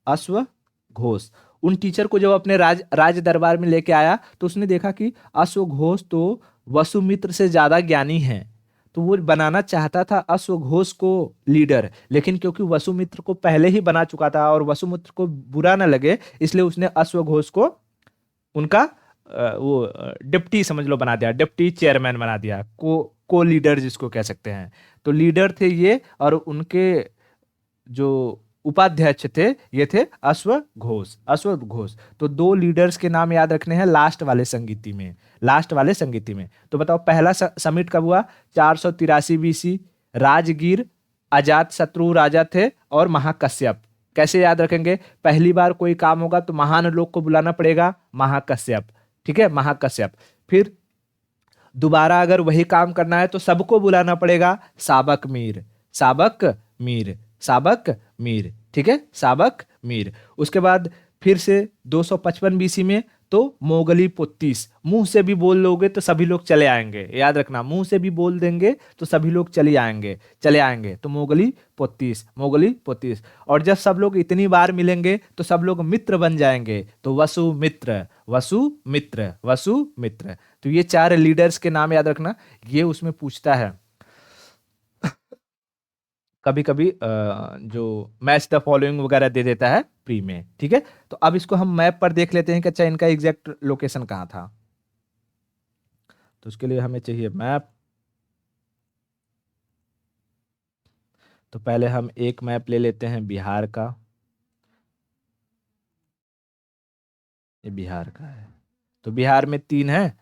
अश्वघोष। उन टीचर को जब अपने राज दरबार में लेके आया तो उसने देखा कि अश्वघोष तो वसुमित्र से ज्यादा ज्ञानी हैं। तो वो बनाना चाहता था अश्वघोष को लीडर, लेकिन क्योंकि वसुमित्र को पहले ही बना चुका था और वसुमित्र को बुरा ना लगे, इसलिए उसने अश्वघोष को उनका वो डिप्टी समझ लो बना दिया, डिप्टी चेयरमैन बना दिया, को लीडर जिसको कह सकते हैं। तो लीडर थे ये, और उनके जो उपाध्यक्ष थे ये थे अश्वघोष, अश्वघोष। तो दो लीडर्स के नाम याद रखने हैं लास्ट वाले संगीति में, लास्ट वाले संगीति में। तो बताओ पहला समिट कब हुआ? 483 बीसी, राजगीर, अजात शत्रु राजा थे और महाकश्यप। कैसे याद रखेंगे? पहली बार कोई काम होगा तो महान लोग को बुलाना पड़ेगा, महाकश्यप, ठीक है, महाकश्यप। फिर दोबारा अगर वही काम करना है तो सबको बुलाना पड़ेगा, साबक मीर, साबक मीर, साबक मीर, ठीक है, साबक मीर। उसके बाद फिर से 255 बीसी में तो मोगली पोतीस। मुंह से भी बोल लोगे तो सभी लोग चले आएंगे, याद रखना, मुंह से भी बोल देंगे तो सभी लोग चले आएंगे, चले आएंगे। तो मोगली पोतीस, मोगली पोतीस। और जब सब लोग इतनी बार मिलेंगे तो सब लोग मित्र बन जाएंगे, तो वसुमित्र, वसुमित्र, वसुमित्र। तो ये चार लीडर्स के नाम याद रखना, ये उसमें पूछता है कभी कभी, जो मैच द फॉलोइंग वगैरह दे देता है प्री में, ठीक है। तो अब इसको हम मैप पर देख लेते हैं कि अच्छा इनका एग्जैक्ट लोकेशन कहाँ था। तो उसके लिए हमें चाहिए मैप। तो पहले हम एक मैप ले लेते हैं बिहार का। ये बिहार का है। तो बिहार में 3 है,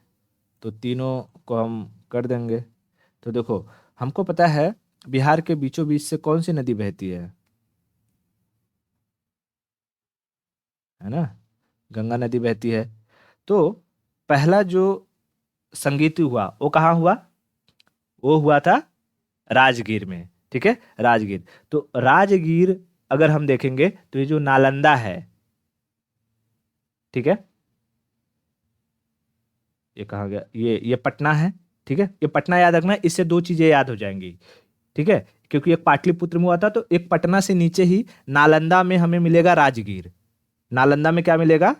तो तीनों को हम कर देंगे। तो देखो, हमको पता है बिहार के बीचों बीच से कौन सी नदी बहती है ना? गंगा नदी बहती है। तो पहला जो संगीत हुआ वो कहाँ हुआ? वो हुआ था राजगीर में। ठीक है, राजगीर। तो राजगीर अगर हम देखेंगे तो ये जो नालंदा है, ठीक है, ये कहाँ गया? ये पटना है। ठीक है, ये पटना याद रखना, इससे 2 चीजें याद हो जाएंगी। ठीक है, क्योंकि एक पाटलिपुत्र में हुआ था, तो एक पटना से नीचे ही नालंदा में हमें मिलेगा राजगीर। नालंदा में क्या मिलेगा?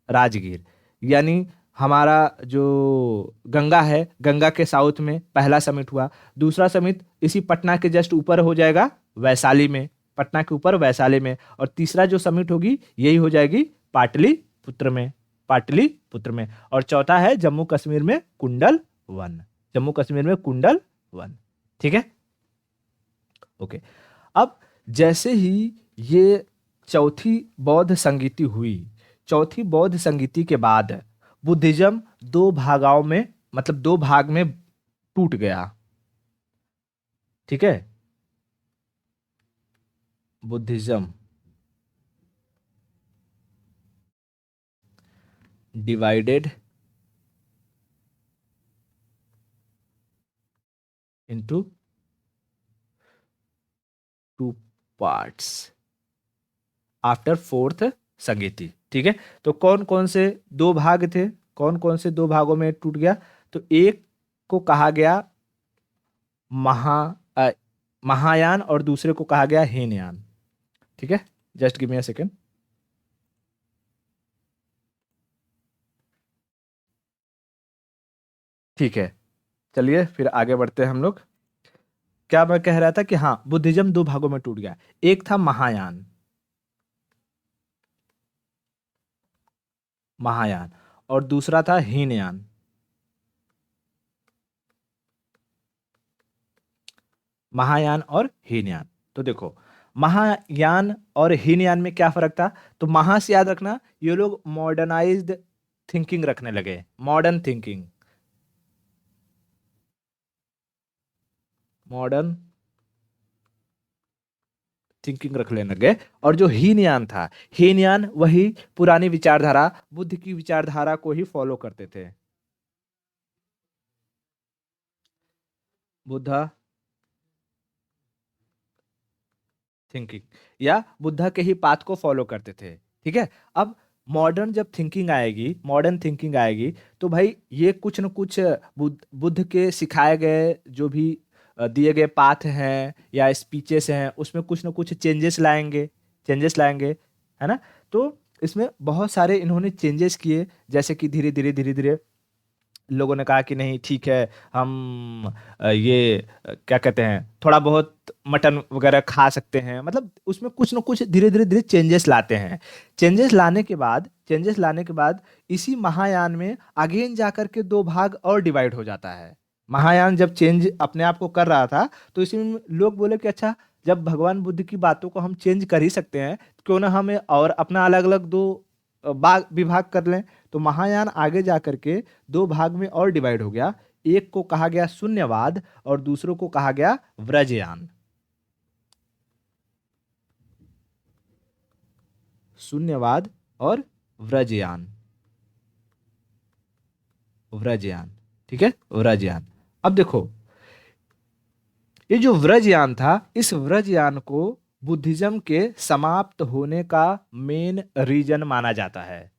राजगीर। यानी हमारा जो गंगा है, गंगा के साउथ में पहला समिट हुआ। दूसरा समिट इसी पटना के जस्ट ऊपर हो जाएगा, वैशाली में। पटना के ऊपर वैशाली में। और तीसरा जो समिट होगी यही हो जाएगी पाटलिपुत्र में। पाटलिपुत्र में। और चौथा है जम्मू कश्मीर में कुंडल वन। जम्मू कश्मीर में कुंडल वन। ठीक है, ओके। अब जैसे ही ये चौथी बौद्ध संगीति हुई, चौथी बौद्ध संगीति के बाद बुद्धिज्म 2 भागों में, मतलब 2 भाग में टूट गया। ठीक है, Buddhism divided into 2 parts after fourth संगीति। ठीक है, तो कौन कौन से 2 भाग थे? कौन कौन से 2 भागों में टूट गया? तो एक को कहा गया महा अ, महायान, और दूसरे को कहा गया हीनयान। ठीक है, just give me a second. ठीक है, चलिए फिर आगे बढ़ते हैं हम लोग। क्या मैं कह रहा था कि हाँ, बुद्धिज्म 2 भागों में टूट गया। एक था महायान, महायान, और दूसरा था हीनयान। महायान और हीनयान। तो देखो, महायान और हीनयान में क्या फर्क था? तो महा से याद रखना, ये लोग मॉडर्नाइज्ड थिंकिंग रखने लगे, मॉडर्न थिंकिंग, मॉडर्न थिंकिंग रख लेने लगे। और जो हीनयान था, हीनयान वही पुरानी विचारधारा, बुद्ध की विचारधारा को ही फॉलो करते थे। बुद्धा थिंकिंग, या बुद्धा के ही पाथ को फॉलो करते थे। ठीक है, अब मॉडर्न जब थिंकिंग आएगी, मॉडर्न थिंकिंग आएगी, तो भाई ये कुछ न कुछ बुद्ध के सिखाए गए जो भी दिए गए पाथ हैं या स्पीचेस हैं, उसमें कुछ न कुछ चेंजेस लाएंगे, चेंजेस लाएंगे, है ना? तो इसमें बहुत सारे इन्होंने चेंजेस किए, जैसे कि धीरे धीरे धीरे धीरे लोगों ने कहा कि नहीं ठीक है, हम क्या कहते हैं, थोड़ा बहुत मटन वगैरह खा सकते हैं। मतलब उसमें कुछ ना कुछ धीरे धीरे धीरे चेंजेस लाते हैं। चेंजेस लाने के बाद इसी महायान में अगेन जाकर के 2 भाग और डिवाइड हो जाता है। महायान जब चेंज अपने आप को कर रहा था, तो इसी में लोग बोले कि अच्छा, जब भगवान बुद्ध की बातों को हम चेंज कर ही सकते हैं, तो क्यों ना हमें और अपना अलग अलग 2 भाग विभाग कर लें। तो महायान आगे जा करके 2 भाग में और डिवाइड हो गया। एक को कहा गया शून्यवाद, और दूसरों को कहा गया व्रजयान। शून्यवाद और व्रजयान। व्रजयान, ठीक है, व्रजयान। अब देखो, ये जो व्रजयान था, इस व्रजयान को बुद्धिज्म के समाप्त होने का मेन रीजन माना जाता है।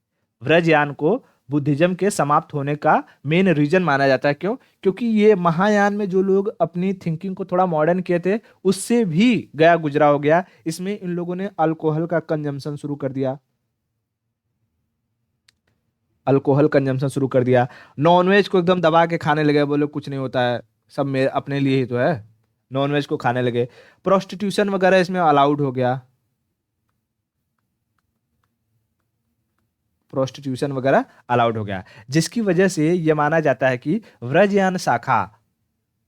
व्रजयान को बुद्धिज्म के समाप्त होने का मेन रीजन माना जाता है। क्यों? क्योंकि ये महायान में जो लोग अपनी थिंकिंग को थोड़ा मॉडर्न किए थे, उससे भी गया गुजरा हो गया। इसमें इन लोगों ने अल्कोहल का कंजम्पशन शुरू कर दिया, अल्कोहल कंजम्पशन शुरू कर दिया। नॉनवेज को एकदम दबा के खाने लगे, बोले कुछ नहीं होता है, सब मेरे अपने लिए ही तो है। नॉनवेज को खाने लगे। प्रोस्टिट्यूशन वगैरह इसमें अलाउड हो गया। प्रोस्टिट्यूशन वगैरह अलाउड हो गया, जिसकी वजह से ये माना जाता है कि व्रजयान शाखा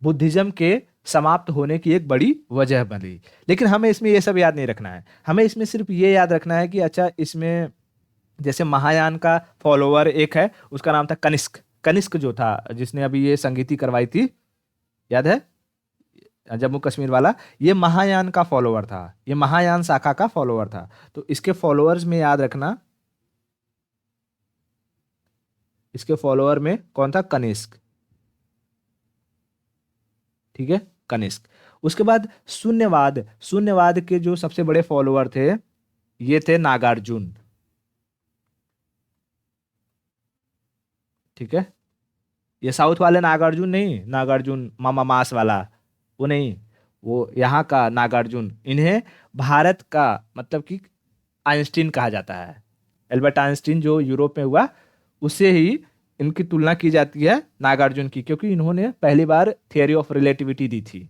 बुद्धिज्म के समाप्त होने की एक बड़ी वजह बनी। लेकिन हमें इसमें ये सब याद नहीं रखना है, हमें इसमें सिर्फ ये याद रखना है कि अच्छा इसमें जैसे महायान का फॉलोअर एक है, उसका नाम था कनिष्क। कनिष्क जो था, जिसने अभी ये संगीति करवाई थी, याद है, जम्मू कश्मीर वाला, ये महायान का फॉलोअर था, ये महायान शाखा का फॉलोअर था। तो इसके फॉलोअर्स में याद रखना, इसके फॉलोअर में कौन था? कनिष्क। ठीक है, कनिष्क। उसके बाद शून्यवाद, शून्यवाद के जो सबसे बड़े फॉलोअर थे, ये थे नागार्जुन। ठीक है, ये साउथ वाले नागार्जुन नहीं, नागार्जुन मामा मास वाला, वो नहीं, वो यहाँ का नागार्जुन। इन्हें भारत का मतलब कि आइंस्टीन कहा जाता है। एल्बर्ट आइंस्टीन जो यूरोप में हुआ, उससे ही इनकी तुलना की जाती है नागार्जुन की, क्योंकि इन्होंने पहली बार थियरी ऑफ रिलेटिविटी दी थी।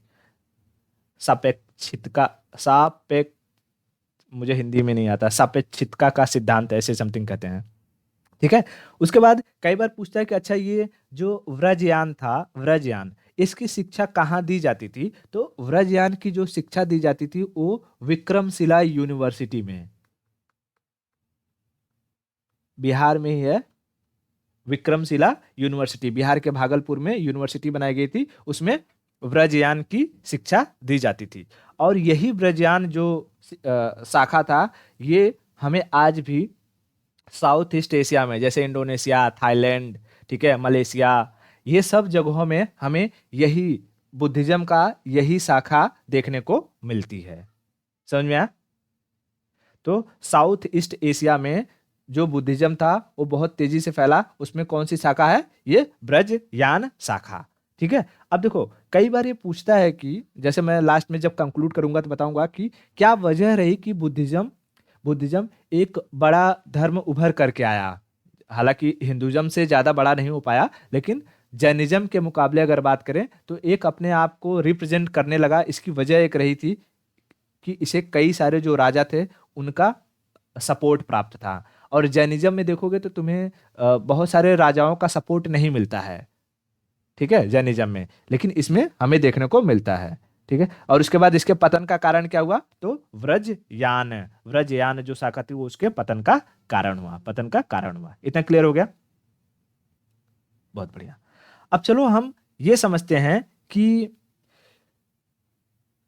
सापेक्षिकता, सापेक्ष, मुझे हिंदी में नहीं आता, सापेक्षिकता का सिद्धांत ऐसे समथिंग कहते हैं। ठीक है, उसके बाद कई बार पूछता है कि अच्छा ये जो व्रजयान था, व्रजयान, इसकी शिक्षा कहाँ दी जाती थी? तो व्रजयान की जो शिक्षा दी जाती थी वो विक्रमशिला यूनिवर्सिटी में, बिहार में ही है। विक्रमशिला यूनिवर्सिटी, बिहार के भागलपुर में यूनिवर्सिटी बनाई गई थी, उसमें व्रजयान की शिक्षा दी जाती थी। और यही व्रजयान जो शाखा था, ये हमें आज भी साउथ ईस्ट एशिया में, जैसे इंडोनेशिया, थाईलैंड, ठीक है, मलेशिया, ये सब जगहों में हमें यही बुद्धिज्म का यही शाखा देखने को मिलती है। समझ में आया? तो साउथ ईस्ट एशिया में जो बुद्धिज्म था वो बहुत तेजी से फैला, उसमें कौन सी शाखा है? ये ब्रजयान शाखा। ठीक है, अब देखो कई बार ये पूछता है कि, जैसे मैं लास्ट में जब कंक्लूड करूंगा तो बताऊंगा कि क्या वजह रही कि बुद्धिज्म बुद्धिज्म एक बड़ा धर्म उभर करके आया। हालांकि हिंदुज्म से ज्यादा बड़ा नहीं हो पाया, लेकिन जैनिज्म के मुकाबले अगर बात करें तो एक अपने आप को रिप्रेजेंट करने लगा। इसकी वजह एक रही थी कि इसे कई सारे जो राजा थे उनका सपोर्ट प्राप्त था। और जैनिज्म में देखोगे तो तुम्हें बहुत सारे राजाओं का सपोर्ट नहीं मिलता है, ठीक है, जैनिज्म में, लेकिन इसमें हमें देखने को मिलता है। ठीक है, और उसके बाद इसके पतन का कारण क्या हुआ? तो व्रजयान, व्रजयान जो शाखा थी वो उसके पतन का कारण हुआ, पतन का कारण हुआ। इतना क्लियर हो गया? बहुत बढ़िया। अब चलो हम ये समझते हैं कि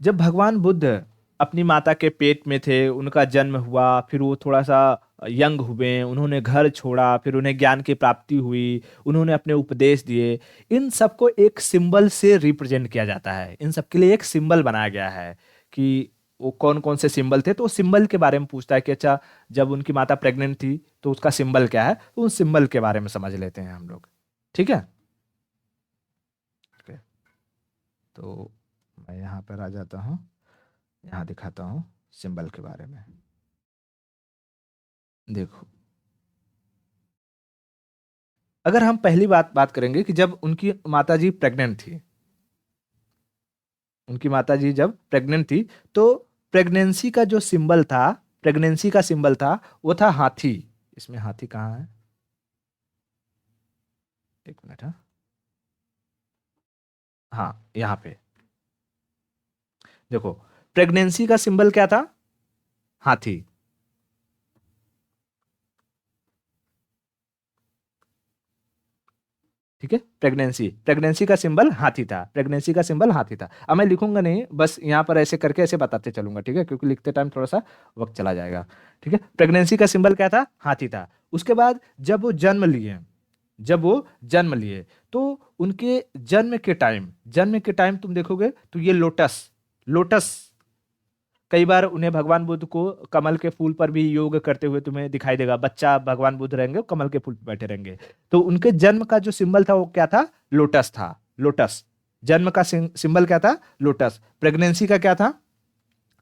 जब भगवान बुद्ध अपनी माता के पेट में थे, उनका जन्म हुआ, फिर वो थोड़ा सा यंग हुए, उन्होंने घर छोड़ा, फिर उन्हें ज्ञान की प्राप्ति हुई, उन्होंने अपने उपदेश दिए, इन सबको एक सिंबल से रिप्रेजेंट किया जाता है। इन सब के लिए एक सिंबल बनाया गया है कि वो कौन कौन से सिंबल थे। तो सिंबल के बारे में पूछता है कि अच्छा जब उनकी माता प्रेग्नेंट थी तो उसका सिंबल क्या है, तो उन सिंबल के बारे में समझ लेते हैं हम लोग। ठीक है, ओके। तो मैं यहाँ पर आ जाता हूँ, यहाँ दिखाता हूँ सिंबल के बारे में। देखो, अगर हम पहली बात करेंगे कि जब उनकी माताजी प्रेग्नेंट थी, उनकी माताजी जब प्रेग्नेंट थी, तो प्रेगनेंसी का जो सिंबल था, प्रेगनेंसी का सिंबल था वो था हाथी। इसमें हाथी कहाँ है? एक मिनट। हाँ, यहाँ पे देखो, प्रेगनेंसी का सिंबल क्या था? हाथी। ठीक है, प्रेगनेंसी, प्रेगनेंसी का सिंबल हाथी था, प्रेगनेंसी का सिंबल हाथी था। अब मैं लिखूंगा नहीं, बस यहाँ पर ऐसे करके ऐसे बताते चलूंगा, ठीक है, क्योंकि लिखते टाइम थोड़ा सा वक्त चला जाएगा। ठीक है, प्रेगनेंसी का सिंबल क्या था? हाथी था। उसके बाद जब वो जन्म लिए तो उनके जन्म के टाइम तुम देखोगे तो ये लोटस, लोटस, कई बार उन्हें भगवान बुद्ध को कमल के फूल पर भी योग करते हुए तुम्हें दिखाई देगा। बच्चा भगवान बुद्ध रहेंगे, कमल के फूल पर बैठे रहेंगे। तो उनके जन्म का जो सिंबल था वो क्या था? लोटस था, लोटस। जन्म का सिंबल क्या था? लोटस। प्रेगनेंसी का क्या था?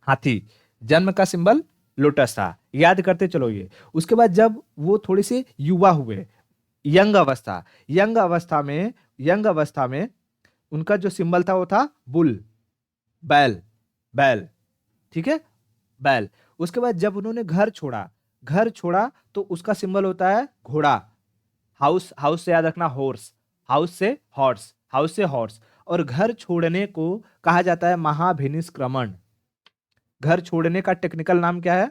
हाथी। जन्म का सिंबल लोटस था। याद करते चलो ये। उसके बाद जब वो थोड़े से युवा हुए, यंग अवस्था में उनका जो सिंबल था वो था बुल, बैल, बैल। ठीक है, बैल। उसके बाद जब उन्होंने घर छोड़ा, घर छोड़ा तो उसका सिंबल होता है घोड़ा। हाउस, हाउस से याद रखना हॉर्स, हाउस से हॉर्स, हाउस से हॉर्स। और घर छोड़ने को कहा जाता है महाभिनिष्क्रमण। घर छोड़ने का टेक्निकल नाम क्या है?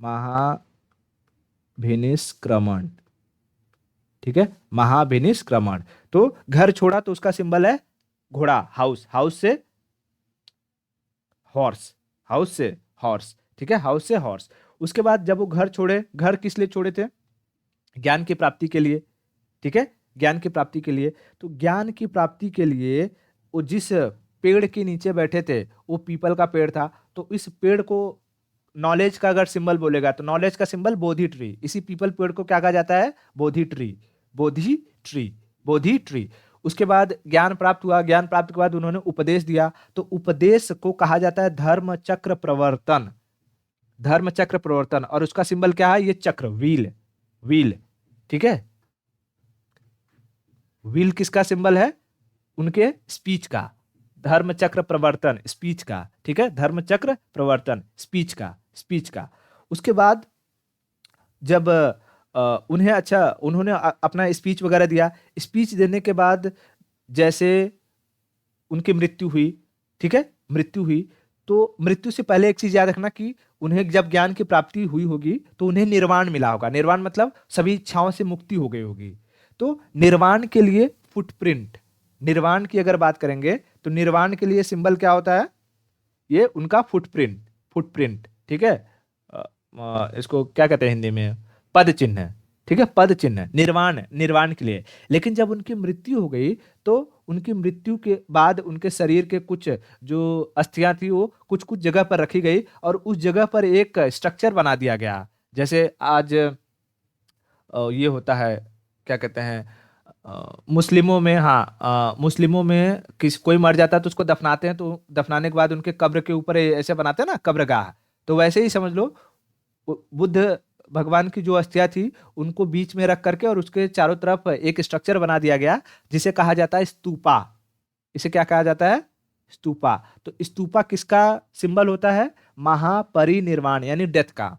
महाभिनिष्क्रमण। ठीक है, महाभिनिष्क्रमण। तो घर छोड़ा तो उसका सिंबल है घोड़ा, हाउस, हाउस से हॉर्स, हाउस से हॉर्स। ठीक है, हाउस से हॉर्स। उसके बाद जब वो घर छोड़े, घर किस लिए छोड़े थे? ज्ञान की प्राप्ति के लिए। ठीक है, ज्ञान की प्राप्ति के लिए। तो ज्ञान की प्राप्ति के लिए वो जिस पेड़ के नीचे बैठे थे वो पीपल का पेड़ था। तो इस पेड़ को नॉलेज का अगर सिंबल बोलेगा तो नॉलेज का सिंबल बोधि ट्री। इसी पीपल पेड़ को क्या कहा जाता है? बोधि ट्री, बोधि ट्री, बोधि ट्री। उसके बाद ज्ञान प्राप्त हुआ, ज्ञान प्राप्त के बाद उन्होंने उपदेश दिया। तो उपदेश को कहा जाता है धर्म चक्र प्रवर्तन, धर्म चक्र प्रवर्तन। और उसका सिंबल क्या है? ये चक्र, व्हील, व्हील। ठीक है, व्हील किसका सिंबल है? उनके स्पीच का। धर्म चक्र प्रवर्तन, स्पीच का। ठीक है, धर्म चक्र प्रवर्तन, स्पीच का, स्पीच का। उसके बाद जब उन्हें, अच्छा, उन्होंने अपना स्पीच वगैरह दिया। स्पीच देने के बाद जैसे उनकी मृत्यु हुई, ठीक है, मृत्यु हुई। तो मृत्यु से पहले एक चीज याद रखना कि उन्हें जब ज्ञान की प्राप्ति हुई होगी तो उन्हें निर्वाण मिला होगा। निर्वाण मतलब सभी इच्छाओं से मुक्ति हो गई होगी। तो निर्वाण के लिए फुटप्रिंट, निर्वाण की अगर बात करेंगे तो निर्वाण के लिए सिंबल क्या होता है? ये उनका फुटप्रिंट, फुटप्रिंट। ठीक है, इसको क्या कहते हैं हिंदी में? पद चिन्ह। ठीक है, पद चिन्ह, निर्वाण, निर्वाण के लिए। लेकिन जब उनकी मृत्यु हो गई तो उनकी मृत्यु के बाद उनके शरीर के कुछ जो अस्थियां थी वो कुछ कुछ जगह पर रखी गई और उस जगह पर एक स्ट्रक्चर बना दिया गया। जैसे आज ये होता है, क्या कहते हैं, मुस्लिमों में, हाँ, मुस्लिमों में कोई मर जाता है तो उसको दफनाते हैं। तो दफनाने के बाद उनके कब्र के ऊपर ऐसे बनाते हैं ना, कब्रगाह। तो वैसे ही समझ लो, बुद्ध भगवान की जो अस्थियां थी उनको बीच में रख करके और उसके चारों तरफ एक स्ट्रक्चर बना दिया गया जिसे कहा जाता है स्तूपा। इसे क्या कहा जाता है? स्तूपा। तो स्तूपा किसका सिंबल होता है? महापरिनिर्वाण यानी डेथ का,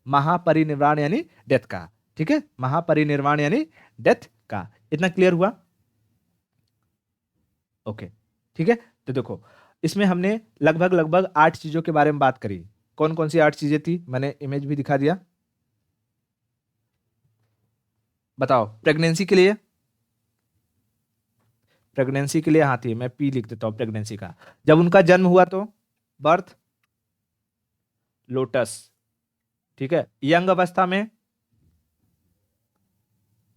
महापरिनिर्वाण यानी डेथ का। ठीक है, महापरिनिर्वाण यानी डेथ का। इतना क्लियर हुआ? ओके, ठीक है। तो देखो, इसमें हमने लगभग लगभग 8 चीजों के बारे में बात करी। कौन कौन सी 8 चीजें थी? मैंने इमेज भी दिखा दिया। बताओ, प्रेगनेंसी के लिए, प्रेगनेंसी के लिए हाथी, मैं पी लिख देता हूं प्रेगनेंसी का। जब उनका जन्म हुआ तो बर्थ, लोटस। ठीक है, यंग अवस्था में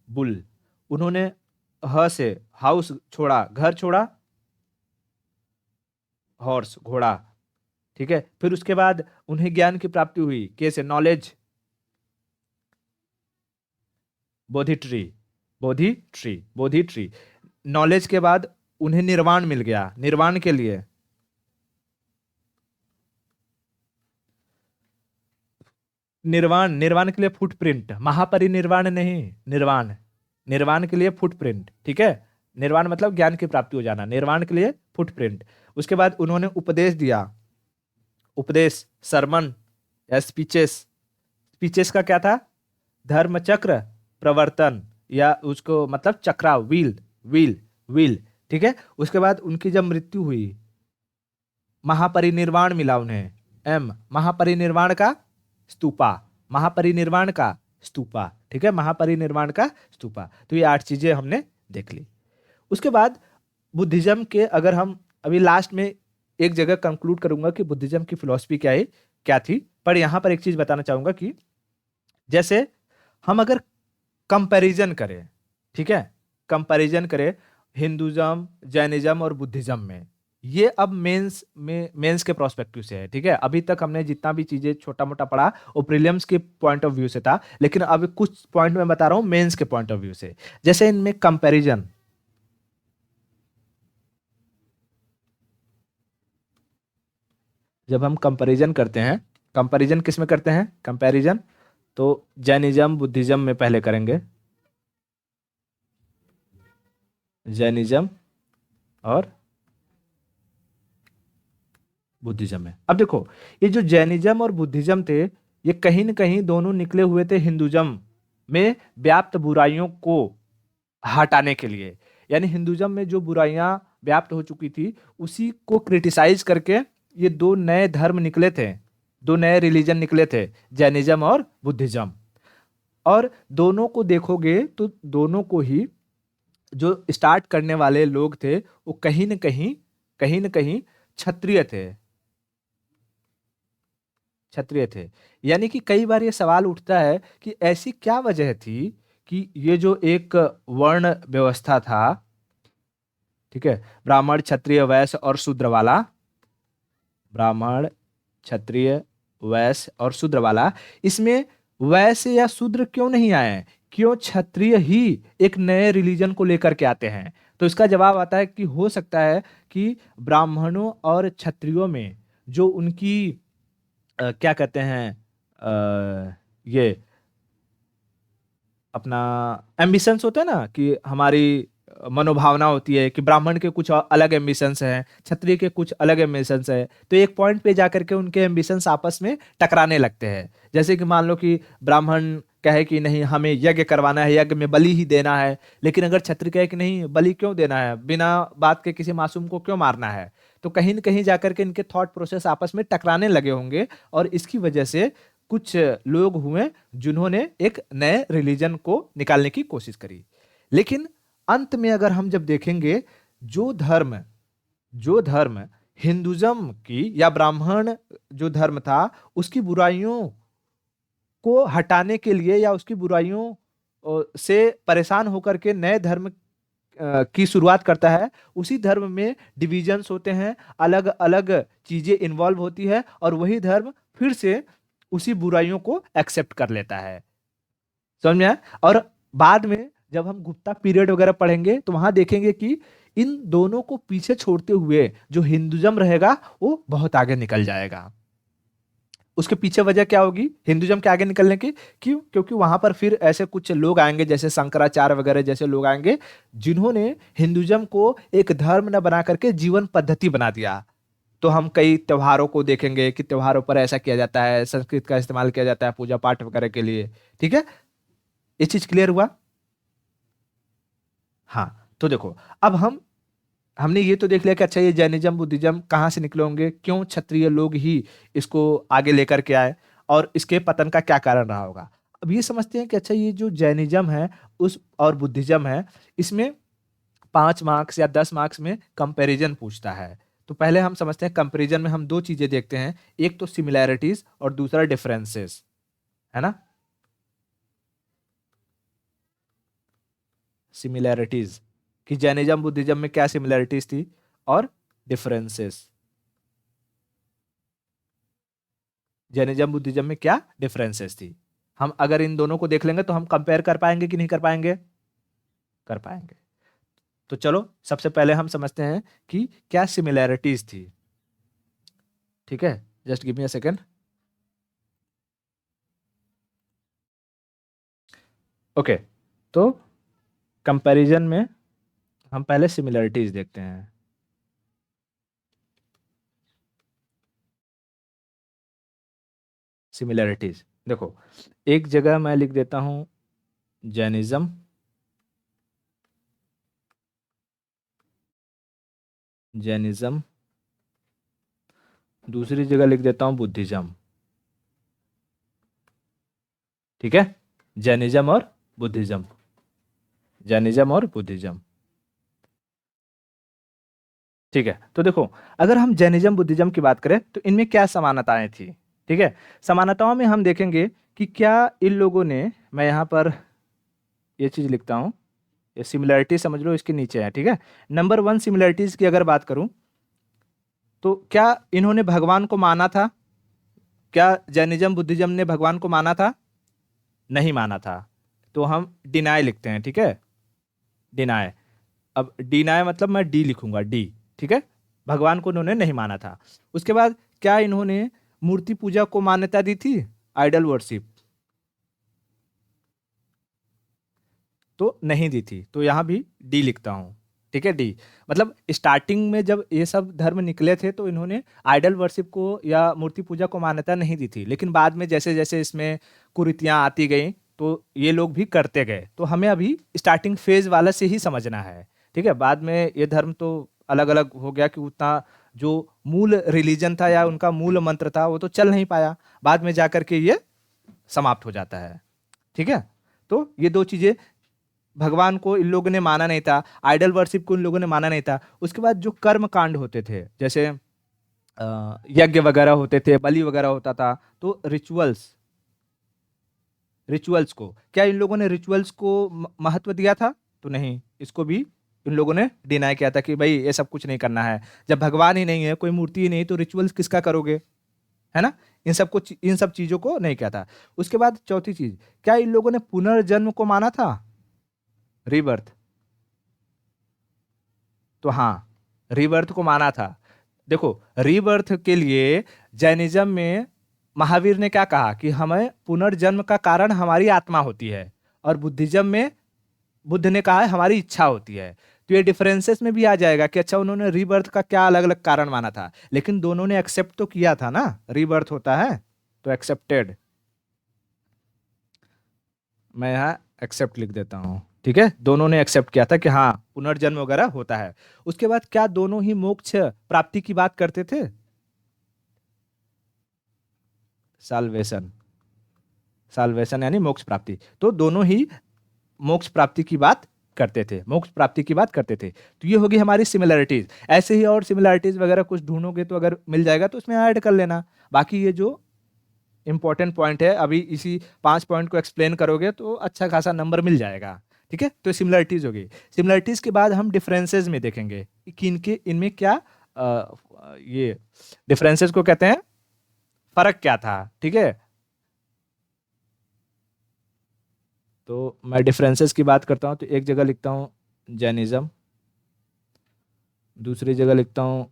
बुल। उन्होंने ह से हाउस छोड़ा, घर छोड़ा, हॉर्स, घोड़ा। ठीक है, फिर उसके बाद उन्हें ज्ञान की प्राप्ति हुई, कैसे? नॉलेज, बोधि ट्री, बोधि ट्री, बोधि ट्री। नॉलेज के बाद उन्हें निर्वाण मिल गया। निर्वाण के लिए निर्वाण, निर्वाण के लिए फुटप्रिंट, महापरिनिर्वाण नहीं, निर्वाण, निर्वाण के लिए फुटप्रिंट। ठीक है, निर्वाण मतलब ज्ञान की प्राप्ति हो जाना, निर्वाण के लिए फुटप्रिंट। उसके बाद उन्होंने उपदेश दिया, उपदेश, सरमन या स्पीचेस। स्पीचेस का क्या था? धर्म चक्र प्रवर्तन, या उसको मतलब चक्रा, व्हील, व्हील, व्हील। ठीक है, उसके बाद उनकी जब मृत्यु हुई, महापरिनिर्वाण मिला उन्हें, एम, महापरिनिर्वाण का स्तूपा, महापरिनिर्वाण का स्तूपा। ठीक है, महापरिनिर्वाण का स्तूपा। तो ये 8 चीजें हमने देख ली। उसके बाद बुद्धिज्म के, अगर हम अभी लास्ट में एक जगह कंक्लूड करूंगा कि बुद्धिज्म की फिलॉसफी क्या है, क्या थी। पर यहां पर एक चीज बताना चाहूंगा कि जैसे हम अगर कंपैरिजन करें, ठीक है, कंपैरिजन करें हिंदुज्म, जैनिज्म और बुद्धिज्म में, ये अब मेंस के प्रोस्पेक्टिव से है। ठीक है, अभी तक हमने जितना भी चीजें छोटा मोटा पढ़ा वो प्रीलिम्स के पॉइंट ऑफ व्यू से था, लेकिन अब कुछ पॉइंट मैं बता रहा हूं मेंस के पॉइंट ऑफ व्यू से। जैसे इनमें कंपैरिजन, जब हम कंपैरिजन करते हैं, कंपैरिजन किस में करते हैं कंपैरिजन? तो जैनिज्म बुद्धिज्म में पहले करेंगे, जैनिज्म और बुद्धिज्म में। अब देखो, ये जो जैनिज्म और बुद्धिज्म थे, ये कहीं न कहीं दोनों निकले हुए थे हिंदुज्म में व्याप्त बुराइयों को हटाने के लिए। यानी हिंदुज्म में जो बुराइयां व्याप्त हो चुकी थी, उसी को क्रिटिसाइज करके ये दो नए धर्म निकले थे, दो नए रिलीजन निकले थे, जैनिज्म और बुद्धिज्म। और दोनों को देखोगे तो दोनों को ही जो स्टार्ट करने वाले लोग थे, वो कहीं न कहीं क्षत्रिय थे, क्षत्रिय थे। यानी कि कई बार ये सवाल उठता है कि ऐसी क्या वजह थी कि ये जो एक वर्ण व्यवस्था था, ठीक है, ब्राह्मण क्षत्रिय वैश्य और शूद्र वाला, ब्राह्मण क्षत्रिय वैश्य और शूद्र वाला, इसमें वैश्य या शूद्र क्यों नहीं आए? क्यों क्षत्रिय ही एक नए रिलीजन को लेकर के आते हैं? तो इसका जवाब आता है कि हो सकता है कि ब्राह्मणों और क्षत्रियों में जो उनकी क्या कहते हैं, ये अपना एम्बिशंस होता है ना, कि हमारी मनोभावना होती है कि ब्राह्मण के कुछ अलग एम्बिशंस हैं, क्षत्रिय के कुछ अलग एम्बिशंस हैं, तो एक पॉइंट पे जाकर के उनके एम्बिशंस आपस में टकराने लगते हैं। जैसे कि मान लो कि ब्राह्मण कहे कि नहीं, हमें यज्ञ करवाना है, यज्ञ में बलि ही देना है, लेकिन अगर क्षत्रिय कहे कि नहीं, बलि क्यों देना है, बिना बात के किसी मासूम को क्यों मारना है, तो कहीं न कहीं जाकर के इनके थॉट प्रोसेस आपस में टकराने लगे होंगे। और इसकी वजह से कुछ लोग हुए जिन्होंने एक नए रिलीजन को निकालने की कोशिश करी। लेकिन अंत में अगर हम जब देखेंगे, जो धर्म जो धर्म हिंदुज्म की या ब्राह्मण जो धर्म था, उसकी बुराइयों को हटाने के लिए या उसकी बुराइयों से परेशान होकर के नए धर्म की शुरुआत करता है, उसी धर्म में डिविजन्स होते हैं, अलग अलग चीजें इन्वॉल्व होती है, और वही धर्म फिर से उसी बुराइयों को एक्सेप्ट कर लेता है। समझ में आया? और बाद में जब हम गुप्ता पीरियड वगैरह पढ़ेंगे तो वहां देखेंगे कि इन दोनों को पीछे छोड़ते हुए जो हिंदुज्म रहेगा वो बहुत आगे निकल जाएगा। उसके पीछे वजह क्या होगी हिंदुज्म के आगे निकलने की? क्यों? क्योंकि वहां पर फिर ऐसे कुछ लोग आएंगे, जैसे शंकराचार्य वगैरह जैसे लोग आएंगे, जिन्होंने हिंदुज्म को एक धर्म न बना करके जीवन पद्धति बना दिया। तो हम कई त्योहारों को देखेंगे कि त्योहारों पर ऐसा किया जाता है, संस्कृत का इस्तेमाल किया जाता है पूजा पाठ वगैरह के लिए। ठीक है, ये चीज क्लियर हुआ? हाँ, तो देखो, अब हमने ये तो देख लिया कि अच्छा, ये जैनिज्म बुद्धिज्म कहाँ से निकले होंगे, क्यों क्षत्रिय लोग ही इसको आगे लेकर के आए, और इसके पतन का क्या कारण रहा होगा। अब ये समझते हैं कि अच्छा, ये जो जैनिज्म है उस और बुद्धिज्म है, इसमें 5 मार्क्स या 10 मार्क्स में कंपैरिजन पूछता है। तो पहले हम समझते हैं, कंपैरिजन में हम दो चीजें देखते हैं, एक तो सिमिलैरिटीज और दूसरा डिफरेंसेस, है ना। सिमिलैरिटीज कि जैनिज्म बुद्धिज्म में क्या सिमिलैरिटीज थी, और डिफरेंसेस, जैनिज्म बुद्धिज्म में क्या डिफरेंसेस थी। हम अगर इन दोनों को देख लेंगे तो हम कंपेयर कर पाएंगे कि नहीं कर पाएंगे? कर पाएंगे। तो चलो, सबसे पहले हम समझते हैं कि क्या सिमिलैरिटीज थी। ठीक है, just give me a second. Okay, तो कंपैरिजन में हम पहले सिमिलैरिटीज देखते हैं। सिमिलैरिटीज देखो, एक जगह मैं लिख देता हूं जैनिज्म, जैनिज्म, दूसरी जगह लिख देता हूं बुद्धिज्म। ठीक है, जैनिज्म और बुद्धिज्म, जैनिज्म और बुद्धिज्म। ठीक है, तो देखो, अगर हम जैनिज्म बुद्धिज्म की बात करें तो इनमें क्या समानताएं थी। ठीक है, समानताओं में हम देखेंगे कि क्या इन लोगों ने, मैं यहाँ पर ये चीज लिखता हूँ, ये सिमिलरिटी समझ लो, इसके नीचे है। ठीक है, नंबर 1 सिमिलरिटीज की अगर बात करूं, तो क्या इन्होंने भगवान को माना था? क्या जैनिज्म बुद्धिज्म ने भगवान को माना था? नहीं माना था। तो हम डिनाय लिखते हैं। ठीक है, डिनाय। अब डिनाय मतलब मैं डी लिखूंगा, डी। ठीक है, भगवान को उन्होंने नहीं माना था। उसके बाद क्या इन्होंने मूर्ति पूजा को मान्यता दी थी, आइडल वर्शिप? तो नहीं दी थी, तो यहां भी डी लिखता हूं। ठीक है, डी। मतलब स्टार्टिंग में जब ये सब धर्म निकले थे तो इन्होंने आइडल वर्शिप को या मूर्ति पूजा को मान्यता नहीं दी थी, लेकिन बाद में जैसे जैसे इसमें कुरीतियां आती गई तो ये लोग भी करते गए। तो हमें अभी स्टार्टिंग फेज वाला से ही समझना है। ठीक है, बाद में ये धर्म तो अलग अलग हो गया कि उतना जो मूल रिलीजन था या उनका मूल मंत्र था वो तो चल नहीं पाया, बाद में जाकर के ये समाप्त हो जाता है। ठीक है, तो ये दो चीजें, भगवान को इन लोगों ने माना नहीं था, आइडल वर्शिप को इन लोगों ने माना नहीं था। उसके बाद जो कर्म कांड होते थे, जैसे यज्ञ वगैरह होते थे, बलि वगैरह होता था, तो रिचुअल्स, रिचुअल्स को क्या इन लोगों ने रिचुअल्स को महत्व दिया था? तो नहीं, इसको भी इन लोगों ने डिनाई किया था कि भाई ये सब कुछ नहीं करना है। जब भगवान ही नहीं है, कोई मूर्ति ही नहीं, तो रिचुअल्स किसका करोगे, है ना? इन सब चीजों को नहीं किया था। उसके बाद चौथी चीज, क्या इन लोगों ने पुनर्जन्म को माना था, रीबर्थ? तो हाँ, रीबर्थ को माना था। देखो, रीबर्थ के लिए जैनिज्म में महावीर ने क्या कहा कि हमें पुनर्जन्म का कारण हमारी आत्मा होती है, और बुद्धिज्म में बुद्ध ने कहा है हमारी इच्छा होती है। तो ये डिफरेंसेस में भी आ जाएगा कि अच्छा उन्होंने रीबर्थ का क्या अलग अलग कारण माना था, लेकिन दोनों ने एक्सेप्ट तो किया था ना, रीबर्थ होता है तो एक्सेप्टेड। मैं यहाँ एक्सेप्ट लिख देता हूँ। ठीक है, दोनों ने एक्सेप्ट किया था कि हाँ पुनर्जन्म वगैरह होता है। उसके बाद क्या दोनों ही मोक्ष प्राप्ति की बात करते थे? साल्वेशन, साल्वेशन यानी मोक्ष प्राप्ति। तो दोनों ही मोक्ष प्राप्ति की बात करते थे, मोक्ष प्राप्ति की बात करते थे। तो ये होगी हमारी सिमिलरिटीज। ऐसे ही और सिमिलरिटीज वगैरह कुछ ढूंढोगे तो अगर मिल जाएगा तो उसमें ऐड कर लेना। बाकी ये जो इंपॉर्टेंट पॉइंट है, अभी इसी 5 पॉइंट को एक्सप्लेन करोगे तो अच्छा खासा नंबर मिल जाएगा। ठीक है, तो सिमिलरिटीज होगी। सिमिलरिटीज के बाद हम डिफरेंसेस में देखेंगे कि इनके इनमें क्या ये डिफरेंसेस को कहते हैं, फर्क क्या था। ठीक है, तो मैं डिफरेंसेस की बात करता हूँ तो एक जगह लिखता हूँ जैनिज्म, दूसरी जगह लिखता हूँ,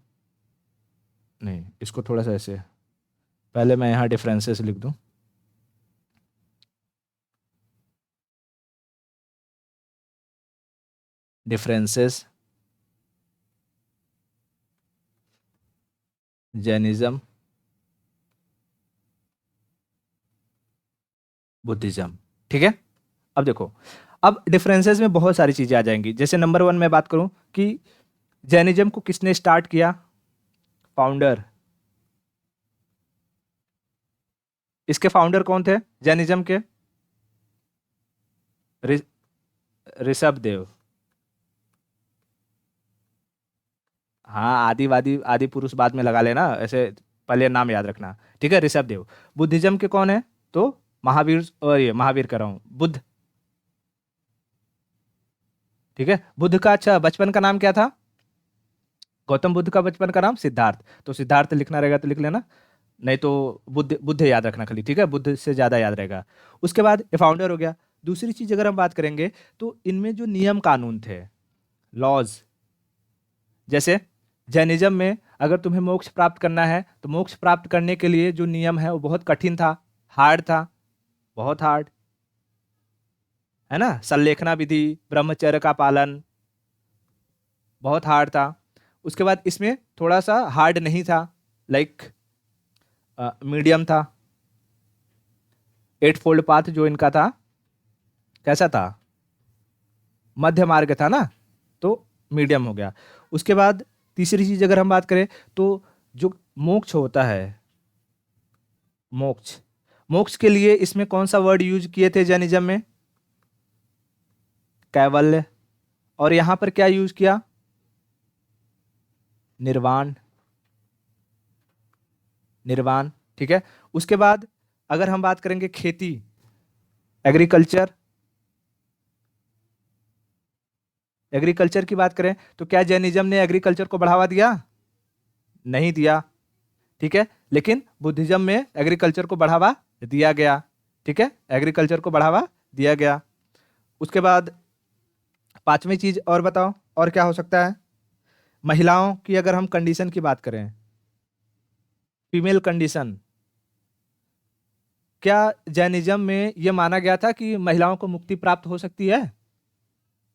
नहीं इसको थोड़ा सा ऐसे, पहले मैं यहाँ डिफरेंसेस लिख दूँ। Differences Jainism Buddhism. ठीक है, अब देखो, अब डिफरेंसेस में बहुत सारी चीजें आ जाएंगी। जैसे नंबर 1 मैं बात करूं कि जैनिज्म को किसने स्टार्ट किया, फाउंडर। इसके फाउंडर कौन थे जैनिज्म के? ऋ- ऋषभ देव। हाँ, आदिवादी आदि पुरुष बाद में लगा लेना, ऐसे पहले नाम याद रखना। ठीक है, ऋषभ देव। बुद्धिज्म के कौन है? तो महावीर, और ये महावीर कर रहा हूँ, बुद्ध। ठीक है, बुद्ध का अच्छा बचपन का नाम क्या था? गौतम बुद्ध का बचपन का नाम सिद्धार्थ। तो सिद्धार्थ लिखना रहेगा तो लिख लेना, नहीं तो बुद्ध, बुद्ध याद रखना खाली। ठीक है, बुद्ध से ज्यादा याद रहेगा। उसके बाद ये फाउंडर हो गया। दूसरी चीज अगर हम बात करेंगे तो इनमें जो नियम कानून थे, लॉज, जैसे जैनिज्म में अगर तुम्हें मोक्ष प्राप्त करना है तो मोक्ष प्राप्त करने के लिए जो नियम है वो बहुत कठिन था, हार्ड था, बहुत हार्ड, है ना? संलेखना विधि, ब्रह्मचर्य का पालन, बहुत हार्ड था। उसके बाद इसमें थोड़ा सा हार्ड नहीं था, लाइक मीडियम था। एट फोल्ड पाथ जो इनका था कैसा था? मध्य मार्ग था ना, तो मीडियम हो गया। उसके बाद तीसरी चीज अगर हम बात करें तो जो मोक्ष होता है, मोक्ष, मोक्ष के लिए इसमें कौन सा वर्ड यूज किए थे जैनिज्म में? कैवल्य। और यहां पर क्या यूज किया? निर्वाण, निर्वाण। ठीक है, उसके बाद अगर हम बात करेंगे खेती, एग्रीकल्चर, एग्रीकल्चर की बात करें तो क्या जैनिज्म ने एग्रीकल्चर को बढ़ावा दिया? नहीं दिया। ठीक है, लेकिन बुद्धिज्म में एग्रीकल्चर को बढ़ावा दिया गया। ठीक है, एग्रीकल्चर को बढ़ावा दिया गया। उसके बाद पांचवी चीज और बताओ, और क्या हो सकता है? महिलाओं की अगर हम कंडीशन की बात करें, फीमेल कंडीशन, क्या जैनिज्म में यह माना गया था कि महिलाओं को मुक्ति प्राप्त हो सकती है?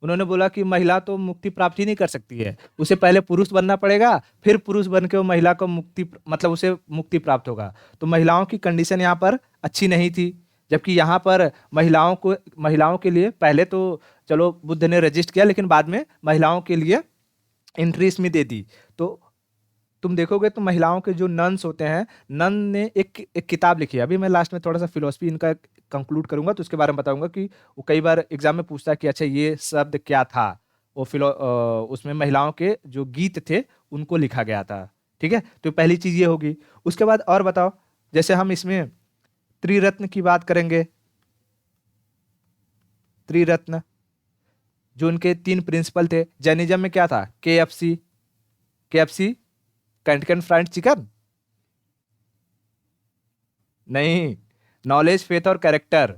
उन्होंने बोला कि महिला तो मुक्ति प्राप्त ही नहीं कर सकती है, उसे पहले पुरुष बनना पड़ेगा, फिर पुरुष बन के वो महिला को मतलब उसे मुक्ति प्राप्त होगा। तो महिलाओं की कंडीशन यहाँ पर अच्छी नहीं थी, जबकि यहाँ पर महिलाओं के लिए पहले तो चलो बुद्ध ने रजिस्ट किया, लेकिन बाद में महिलाओं के लिए एंट्री इसमें दे दी। तो तुम देखोगे तो महिलाओं के जो नन्स होते हैं, नन ने एक किताब लिखी है। अभी मैं लास्ट में थोड़ा सा फिलोसफी इनका कंक्लूड करूंगा तो उसके बारे में बताऊंगा कि वो कई बार एग्जाम में पूछता है कि अच्छा ये शब्द क्या था। वो उसमें महिलाओं के जो गीत थे उनको लिखा गया था। ठीक है, तो पहली चीज ये होगी। उसके बाद और बताओ, जैसे हम इसमें त्रिरत्न की बात करेंगे, त्रिरत्न जो उनके 3 प्रिंसिपल थे। जैनिज्म में क्या था? KFC, कैंटकन फ्राइड चिकन नहीं, नॉलेज, फेथ और कैरेक्टर।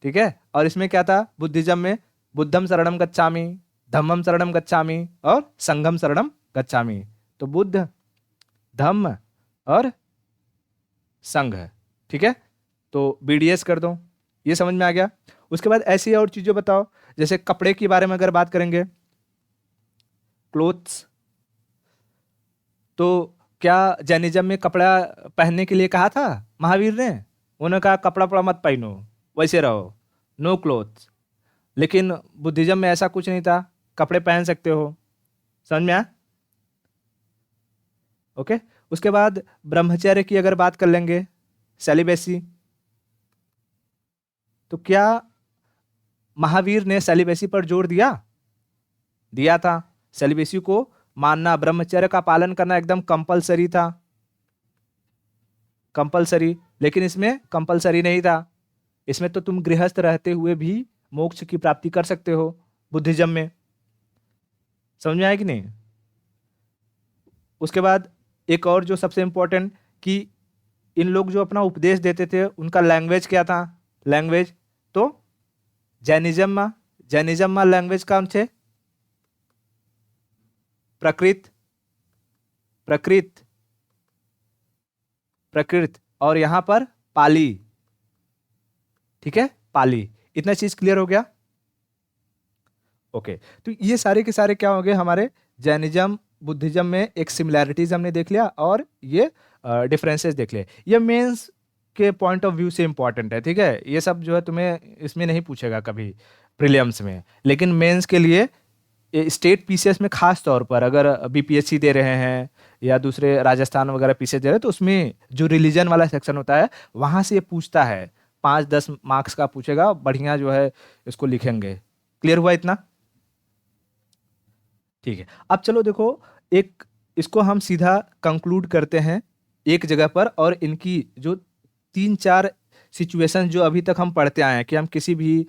ठीक है, और इसमें क्या था बुद्धिज्म में? बुद्धम शरणम गच्छामि, धम्मम शरणम गच्छामि और संघम शरणम गच्छामि। तो बुद्ध, धम्म और संघ। ठीक है, तो BDS कर दो, ये समझ में आ गया। उसके बाद ऐसी और चीजें बताओ, जैसे कपड़े के बारे में अगर बात करेंगे, क्लोथ्स, तो क्या जैनिज्म में कपड़ा पहनने के लिए कहा था महावीर ने? उन्होंने कहा कपड़ा पड़ा मत पहनो, वैसे रहो, नो क्लोथ्स। लेकिन बुद्धिज्म में ऐसा कुछ नहीं था, कपड़े पहन सकते हो। समझ में आया? ओके। उसके बाद ब्रह्मचर्य की अगर बात कर लेंगे, सेलिबेसी, तो क्या महावीर ने सेलिबेसी पर जोर दिया था? सेलिबेसी को मानना, ब्रह्मचर्य का पालन करना एकदम कंपलसरी था, कंपलसरी। लेकिन इसमें कंपलसरी नहीं था, इसमें तो तुम गृहस्थ रहते हुए भी मोक्ष की प्राप्ति कर सकते हो बुद्धिज्म में। समझ में आया कि नहीं? उसके बाद एक और जो सबसे इंपॉर्टेंट, कि इन लोग जो अपना उपदेश देते थे उनका लैंग्वेज क्या था? लैंग्वेज, तो जैनिज्म में लैंग्वेज कौन थे? प्रकृत, प्रकृत, प्रकृत, और यहां पर पाली। ठीक है, पाली। इतना चीज क्लियर हो गया? ओके, तो ये सारे के सारे क्या हो गए हमारे जैनिज्म बुद्धिज्म में? एक सिमिलैरिटीज हमने देख लिया और ये डिफरेंसेस देख लिए। ये मेंस के पॉइंट ऑफ व्यू से इंपॉर्टेंट है। ठीक है, ये सब जो है तुम्हें इसमें नहीं पूछेगा कभी प्रीलिम्स में, लेकिन मेंस के लिए स्टेट पीसीएस में खास तौर पर, अगर BPSC दे रहे हैं या दूसरे राजस्थान वगैरह पीसीएस दे रहे हैं, तो उसमें जो रिलीजन वाला सेक्शन होता है वहां से ये पूछता है, 5-10 मार्क्स का पूछेगा, बढ़िया जो है इसको लिखेंगे। क्लियर हुआ इतना? ठीक है, अब चलो देखो, एक इसको हम सीधा कंक्लूड करते हैं एक जगह पर, और इनकी जो 3-4 सिचुएशन जो अभी तक हम पढ़ते आए हैं, कि हम किसी भी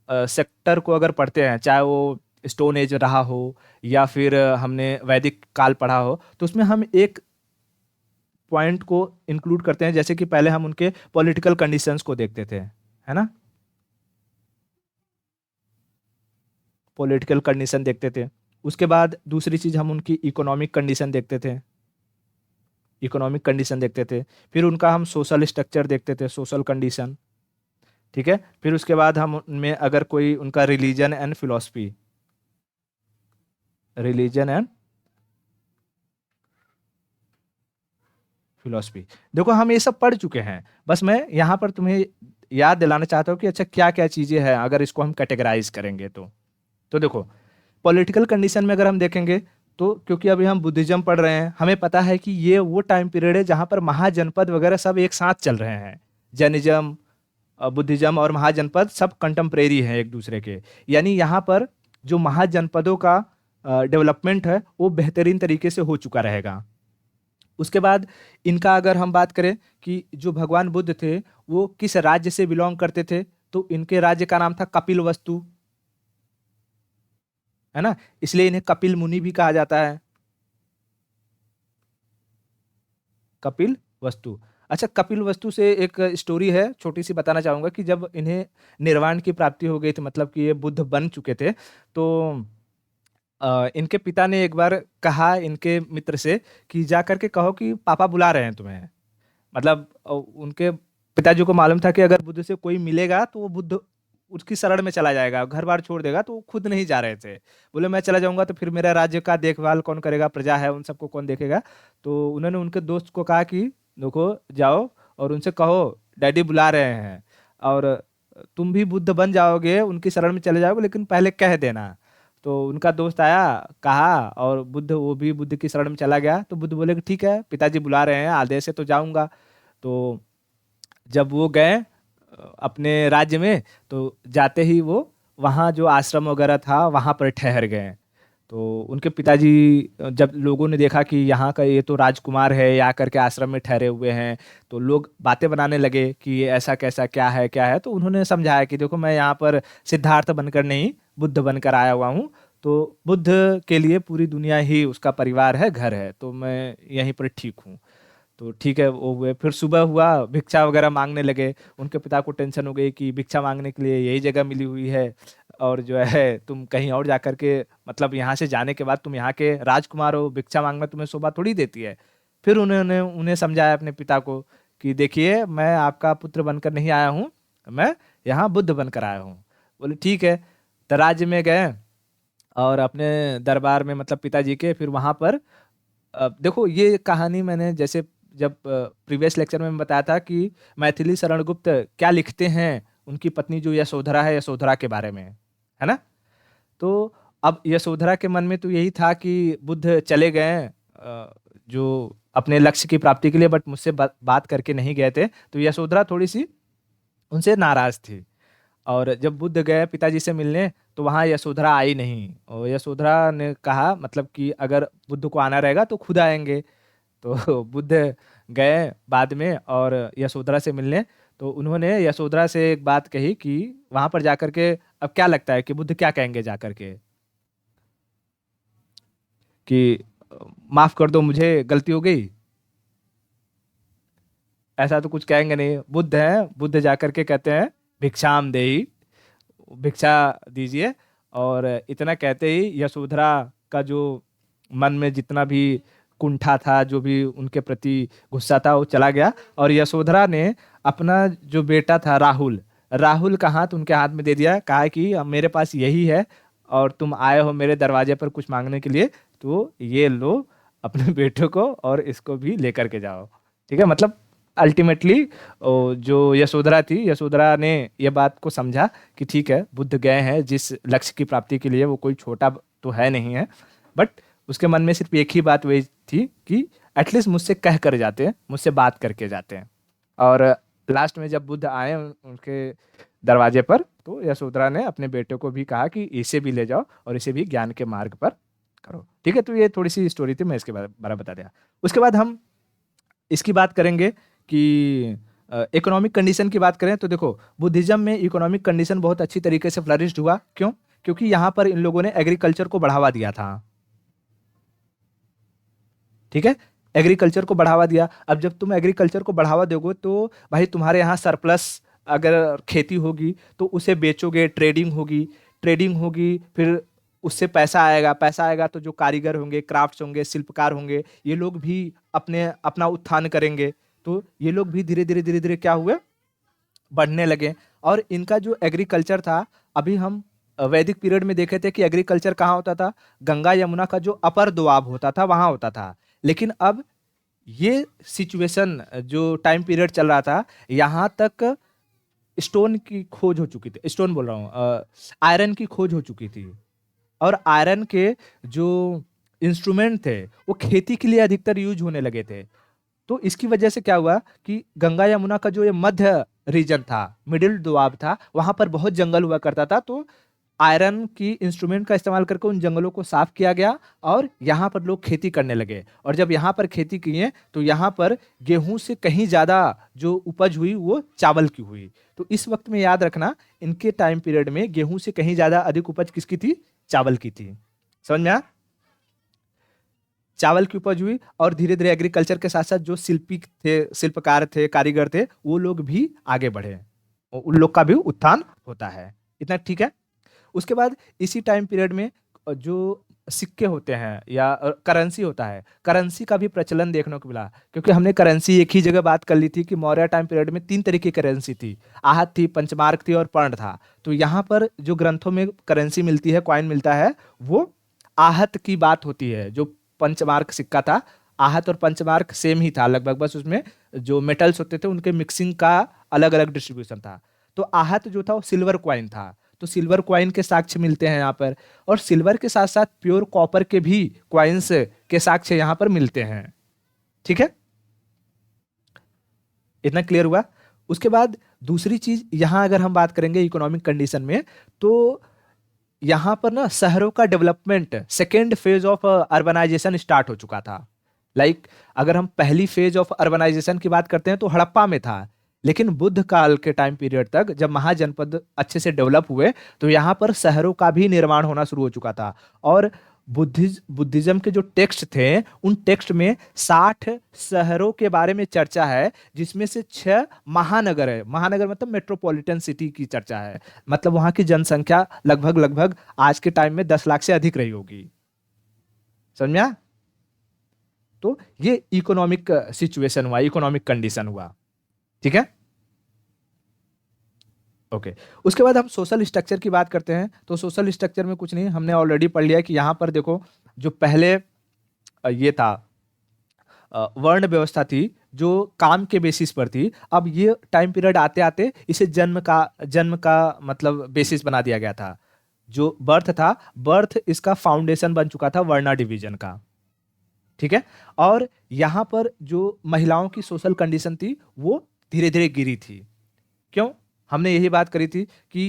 सेक्टर को अगर पढ़ते हैं, चाहे वो स्टोन एज रहा हो या फिर हमने वैदिक काल पढ़ा हो, तो उसमें हम एक पॉइंट को इंक्लूड करते हैं। जैसे कि पहले हम उनके पॉलिटिकल कंडीशंस को देखते थे, है ना, पॉलिटिकल कंडीशन देखते थे। उसके बाद दूसरी चीज हम उनकी इकोनॉमिक कंडीशन देखते थे, इकोनॉमिक कंडीशन देखते थे। फिर उनका हम सोशल स्ट्रक्चर देखते थे, सोशल कंडीशन। ठीक है, फिर उसके बाद हम उनमें अगर कोई उनका religion and philosophy, religion and philosophy, देखो हम ये सब पढ़ चुके हैं, बस मैं यहाँ पर तुम्हें याद दिलाना चाहता हूँ कि अच्छा क्या क्या चीजें हैं अगर इसको हम कैटेगराइज करेंगे तो देखो, पॉलिटिकल कंडीशन में अगर हम देखेंगे, तो क्योंकि अभी हम बुद्धिज्म पढ़ रहे हैं, हमें पता है कि ये वो टाइम पीरियड है जहां पर महाजनपद वगैरह सब एक साथ चल रहे हैं। जैनिज्म, बुद्धिज्म और महाजनपद सब कंटेम्परेरी हैं एक दूसरे के। यानी यहाँ पर जो महाजनपदों का डेवलपमेंट है वो बेहतरीन तरीके से हो चुका रहेगा। उसके बाद इनका अगर हम बात करें कि जो भगवान बुद्ध थे वो किस राज्य से बिलोंग करते थे, तो इनके राज्य का नाम था कपिल वस्तु, है ना, इसलिए इन्हें कपिल मुनि भी कहा जाता है, कपिल वस्तु। अच्छा, कपिल वस्तु से एक स्टोरी है छोटी सी, बताना चाहूंगा कि जब इन्हें निर्वाण की प्राप्ति हो गई थी, मतलब कि ये बुद्ध बन चुके थे, तो इनके पिता ने एक बार कहा इनके मित्र से कि जा करके कहो कि पापा बुला रहे हैं तुम्हें। मतलब उनके पिताजी को मालूम था कि अगर बुद्ध से कोई मिलेगा तो वो बुद्ध उसकी शरण में चला जाएगा, घर-बार छोड़ देगा, तो वो खुद नहीं जा रहे थे। बोले मैं चला जाऊँगा तो फिर मेरा राज्य का देखभाल कौन करेगा? प्रजा है उन सबको कौन देखेगा? तो उन्होंने उनके दोस्त को कहा कि देखो जाओ और उनसे कहो डैडी बुला रहे हैं और तुम भी बुद्ध बन जाओगे, उनकी शरण में चले जाओगे लेकिन पहले कह देना। तो उनका दोस्त आया, कहा और वो भी बुद्ध की शरण में चला गया। तो बुद्ध बोले कि ठीक है, पिताजी बुला रहे हैं, आदेश है तो जाऊँगा। तो जब वो गए अपने राज्य में, तो जाते ही वो वहाँ जो आश्रम वगैरह था वहाँ पर ठहर गए। तो उनके पिताजी जब लोगों ने देखा कि यहाँ का ये तो राजकुमार है, ये आकर के आश्रम में ठहरे हुए हैं, तो लोग बातें बनाने लगे कि ये ऐसा कैसा क्या है। तो उन्होंने समझाया कि देखो मैं यहाँ पर सिद्धार्थ बनकर नहीं, बुद्ध बनकर आया हुआ हूँ। तो बुद्ध के लिए पूरी दुनिया ही उसका परिवार है, घर है, तो मैं यहीं पर ठीक हूँ। तो ठीक है, वो हुए। फिर सुबह हुआ, भिक्षा वगैरह मांगने लगे। उनके पिता को टेंशन हो गई कि भिक्षा मांगने के लिए यही जगह मिली हुई है और जो है तुम कहीं और जा करके, मतलब यहाँ से जाने के बाद तुम यहाँ के राजकुमार हो, भिक्षा मांगना तुम्हें शोभा थोड़ी देती है। फिर उन्होंने उन्हें समझाया अपने पिता को कि देखिए मैं आपका पुत्र बनकर नहीं आया हूँ, मैं यहाँ बुद्ध बनकर आया हूँ। बोले ठीक है। तो राज्य में गए और अपने दरबार में, मतलब पिताजी के, फिर वहां पर देखो ये कहानी मैंने जैसे जब प्रीवियस लेक्चर में बताया था कि मैथिली शरण गुप्त क्या लिखते हैं उनकी पत्नी जो यशोधरा है, यशोधरा के बारे में, है ना। तो अब यशोधरा के मन में तो यही था कि बुद्ध चले गए जो अपने लक्ष्य की प्राप्ति के लिए, बट मुझसे बात करके नहीं गए थे। तो यशोधरा थोड़ी सी उनसे नाराज थी। और जब बुद्ध गए पिताजी से मिलने, तो वहाँ यशोधरा आई नहीं। और यशोधरा ने कहा मतलब कि अगर बुद्ध को आना रहेगा तो खुद आएंगे। तो बुद्ध गए बाद में और यशोधरा से मिलने। तो उन्होंने यशोधरा से एक बात कही कि वहां पर जाकर के अब क्या लगता है कि बुद्ध क्या कहेंगे जाकर के कि माफ कर दो मुझे गलती हो गई? ऐसा तो कुछ कहेंगे नहीं। बुद्ध है, बुद्ध जाकर के कहते हैं भिक्षाम देहि, भिक्षा दीजिए। और इतना कहते ही यशोधरा का जो मन में जितना भी कुंठा था, जो भी उनके प्रति गुस्सा था, वो चला गया। और यशोधरा ने अपना जो बेटा था राहुल, राहुल का हाथ उनके हाथ में दे दिया, कहा कि अब मेरे पास यही है और तुम आए हो मेरे दरवाजे पर कुछ मांगने के लिए, तो ये लो अपने बेटे को और इसको भी लेकर के जाओ। ठीक है, मतलब अल्टीमेटली जो यशोधरा थी, यशोधरा ने ये बात को समझा कि ठीक है बुद्ध गए हैं जिस लक्ष्य की प्राप्ति के लिए, वो कोई छोटा तो है नहीं है, बट उसके मन में सिर्फ एक ही बात वही थी कि एटलीस्ट मुझसे कह कर जाते हैं, मुझसे बात करके जाते हैं। और लास्ट में जब बुद्ध आए उनके दरवाजे पर, तो यशोधरा ने अपने बेटे को भी कहा कि इसे भी ले जाओ और इसे भी ज्ञान के मार्ग पर करो। ठीक है, तो ये थोड़ी सी स्टोरी थी, मैं इसके बारे में बता दिया। उसके बाद हम इसकी बात करेंगे कि इकोनॉमिक कंडीशन की बात करें तो देखो बुद्धिज्म में इकोनॉमिक कंडीशन बहुत अच्छी तरीके से फ्लरिश्ड हुआ। क्यों? क्योंकि यहाँ पर इन लोगों ने एग्रीकल्चर को बढ़ावा दिया था। ठीक है, एग्रीकल्चर को बढ़ावा दिया। अब जब तुम एग्रीकल्चर को बढ़ावा दोगे तो भाई तुम्हारे यहाँ सरप्लस अगर खेती होगी तो उसे बेचोगे, ट्रेडिंग होगी, फिर उससे पैसा आएगा, पैसा आएगा तो जो कारीगर होंगे, क्राफ्ट्स होंगे, शिल्पकार होंगे, ये लोग भी अपने अपना उत्थान करेंगे। तो ये लोग भी धीरे धीरे क्या हुए, बढ़ने लगे। और इनका जो एग्रीकल्चर था, अभी हम वैदिक पीरियड में देखे थे कि एग्रीकल्चर कहाँ होता था, गंगा यमुना का जो अपर दोआब होता था वहां होता था। लेकिन अब ये सिचुएशन जो टाइम पीरियड चल रहा था, यहाँ तक स्टोन की खोज हो चुकी थी, स्टोन बोल रहा हूँ, आयरन की खोज हो चुकी थी। और आयरन के जो इंस्ट्रूमेंट थे वो खेती के लिए अधिकतर यूज होने लगे थे। तो इसकी वजह से क्या हुआ कि गंगा यमुना का जो ये मध्य रीजन था, मिडिल दोआब था, वहां पर बहुत जंगल हुआ करता था। तो आयरन की इंस्ट्रूमेंट का इस्तेमाल करके उन जंगलों को साफ किया गया और यहाँ पर लोग खेती करने लगे। और जब यहाँ पर खेती किए तो यहाँ पर गेहूं से कहीं ज्यादा जो उपज हुई वो चावल की हुई। तो इस वक्त में याद रखना, इनके टाइम पीरियड में गेहूं से कहीं ज्यादा अधिक उपज किसकी थी? चावल की थी। समझ में आया? चावल की उपज हुई और धीरे धीरे एग्रीकल्चर के साथ साथ जो शिल्पी थे, शिल्पकार थे, कारीगर थे, वो लोग भी आगे बढ़े, उन लोग का भी उत्थान होता है। इतना ठीक है। उसके बाद इसी टाइम पीरियड में जो सिक्के होते हैं या करेंसी होता है, करेंसी का भी प्रचलन देखने को मिला। क्योंकि हमने करेंसी एक ही जगह बात कर ली थी कि मौर्य टाइम पीरियड में तीन तरीके की करेंसी थी, आहत थी, पंचमार्क थी और पर्ण था। तो यहाँ पर जो ग्रंथों में करेंसी मिलती है, कॉइन मिलता है, वो आहत की बात होती है। जो पंचमार्क सिक्का था, आहत और पंचमार्क सेम ही था लगभग, बस उसमें जो मेटल्स होते थे उनके मिक्सिंग का अलग अलग डिस्ट्रीब्यूशन था। तो आहत जो था वो सिल्वर क्वाइन था, तो सिल्वर क्वाइन के साक्ष्य मिलते हैं यहाँ पर। और सिल्वर के साथ साथ प्योर कॉपर के भी क्वाइंस के साक्ष्य यहाँ पर मिलते हैं। ठीक है, इतना क्लियर हुआ। उसके बाद दूसरी चीज यहाँ अगर हम बात करेंगे इकोनॉमिक कंडीशन में, तो यहाँ पर ना शहरों का development, second phase of urbanization start हो चुका था। अगर हम पहली फेज ऑफ अर्बनाइजेशन की बात करते हैं तो हड़प्पा में था, लेकिन बुद्ध काल के टाइम पीरियड तक जब महाजनपद अच्छे से डेवलप हुए तो यहाँ पर शहरों का भी निर्माण होना शुरू हो चुका था। और बुद्धिज्म के जो टेक्स्ट थे, उन टेक्स्ट में 60 शहरों के बारे में चर्चा है, जिसमें से 6 महानगर है। महानगर मतलब मेट्रोपॉलिटन सिटी की चर्चा है, मतलब वहां की जनसंख्या लगभग लगभग आज के टाइम में 10 लाख से अधिक रही होगी। समझ में आया? तो ये इकोनॉमिक सिचुएशन हुआ, इकोनॉमिक कंडीशन हुआ। ठीक है, ओके। उसके बाद हम सोशल स्ट्रक्चर की बात करते हैं। तो सोशल स्ट्रक्चर में कुछ नहीं, हमने ऑलरेडी पढ़ लिया कि यहाँ पर देखो, जो पहले ये था, वर्ण व्यवस्था थी जो काम के बेसिस पर थी। अब ये टाइम पीरियड आते आते इसे जन्म का मतलब बेसिस बना दिया गया था। जो बर्थ था, बर्थ इसका फाउंडेशन बन चुका था वर्ना डिवीजन का। ठीक है, और यहाँ पर जो महिलाओं की सोशल कंडीशन थी वो धीरे धीरे गिरी थी। क्यों? हमने यही बात करी थी कि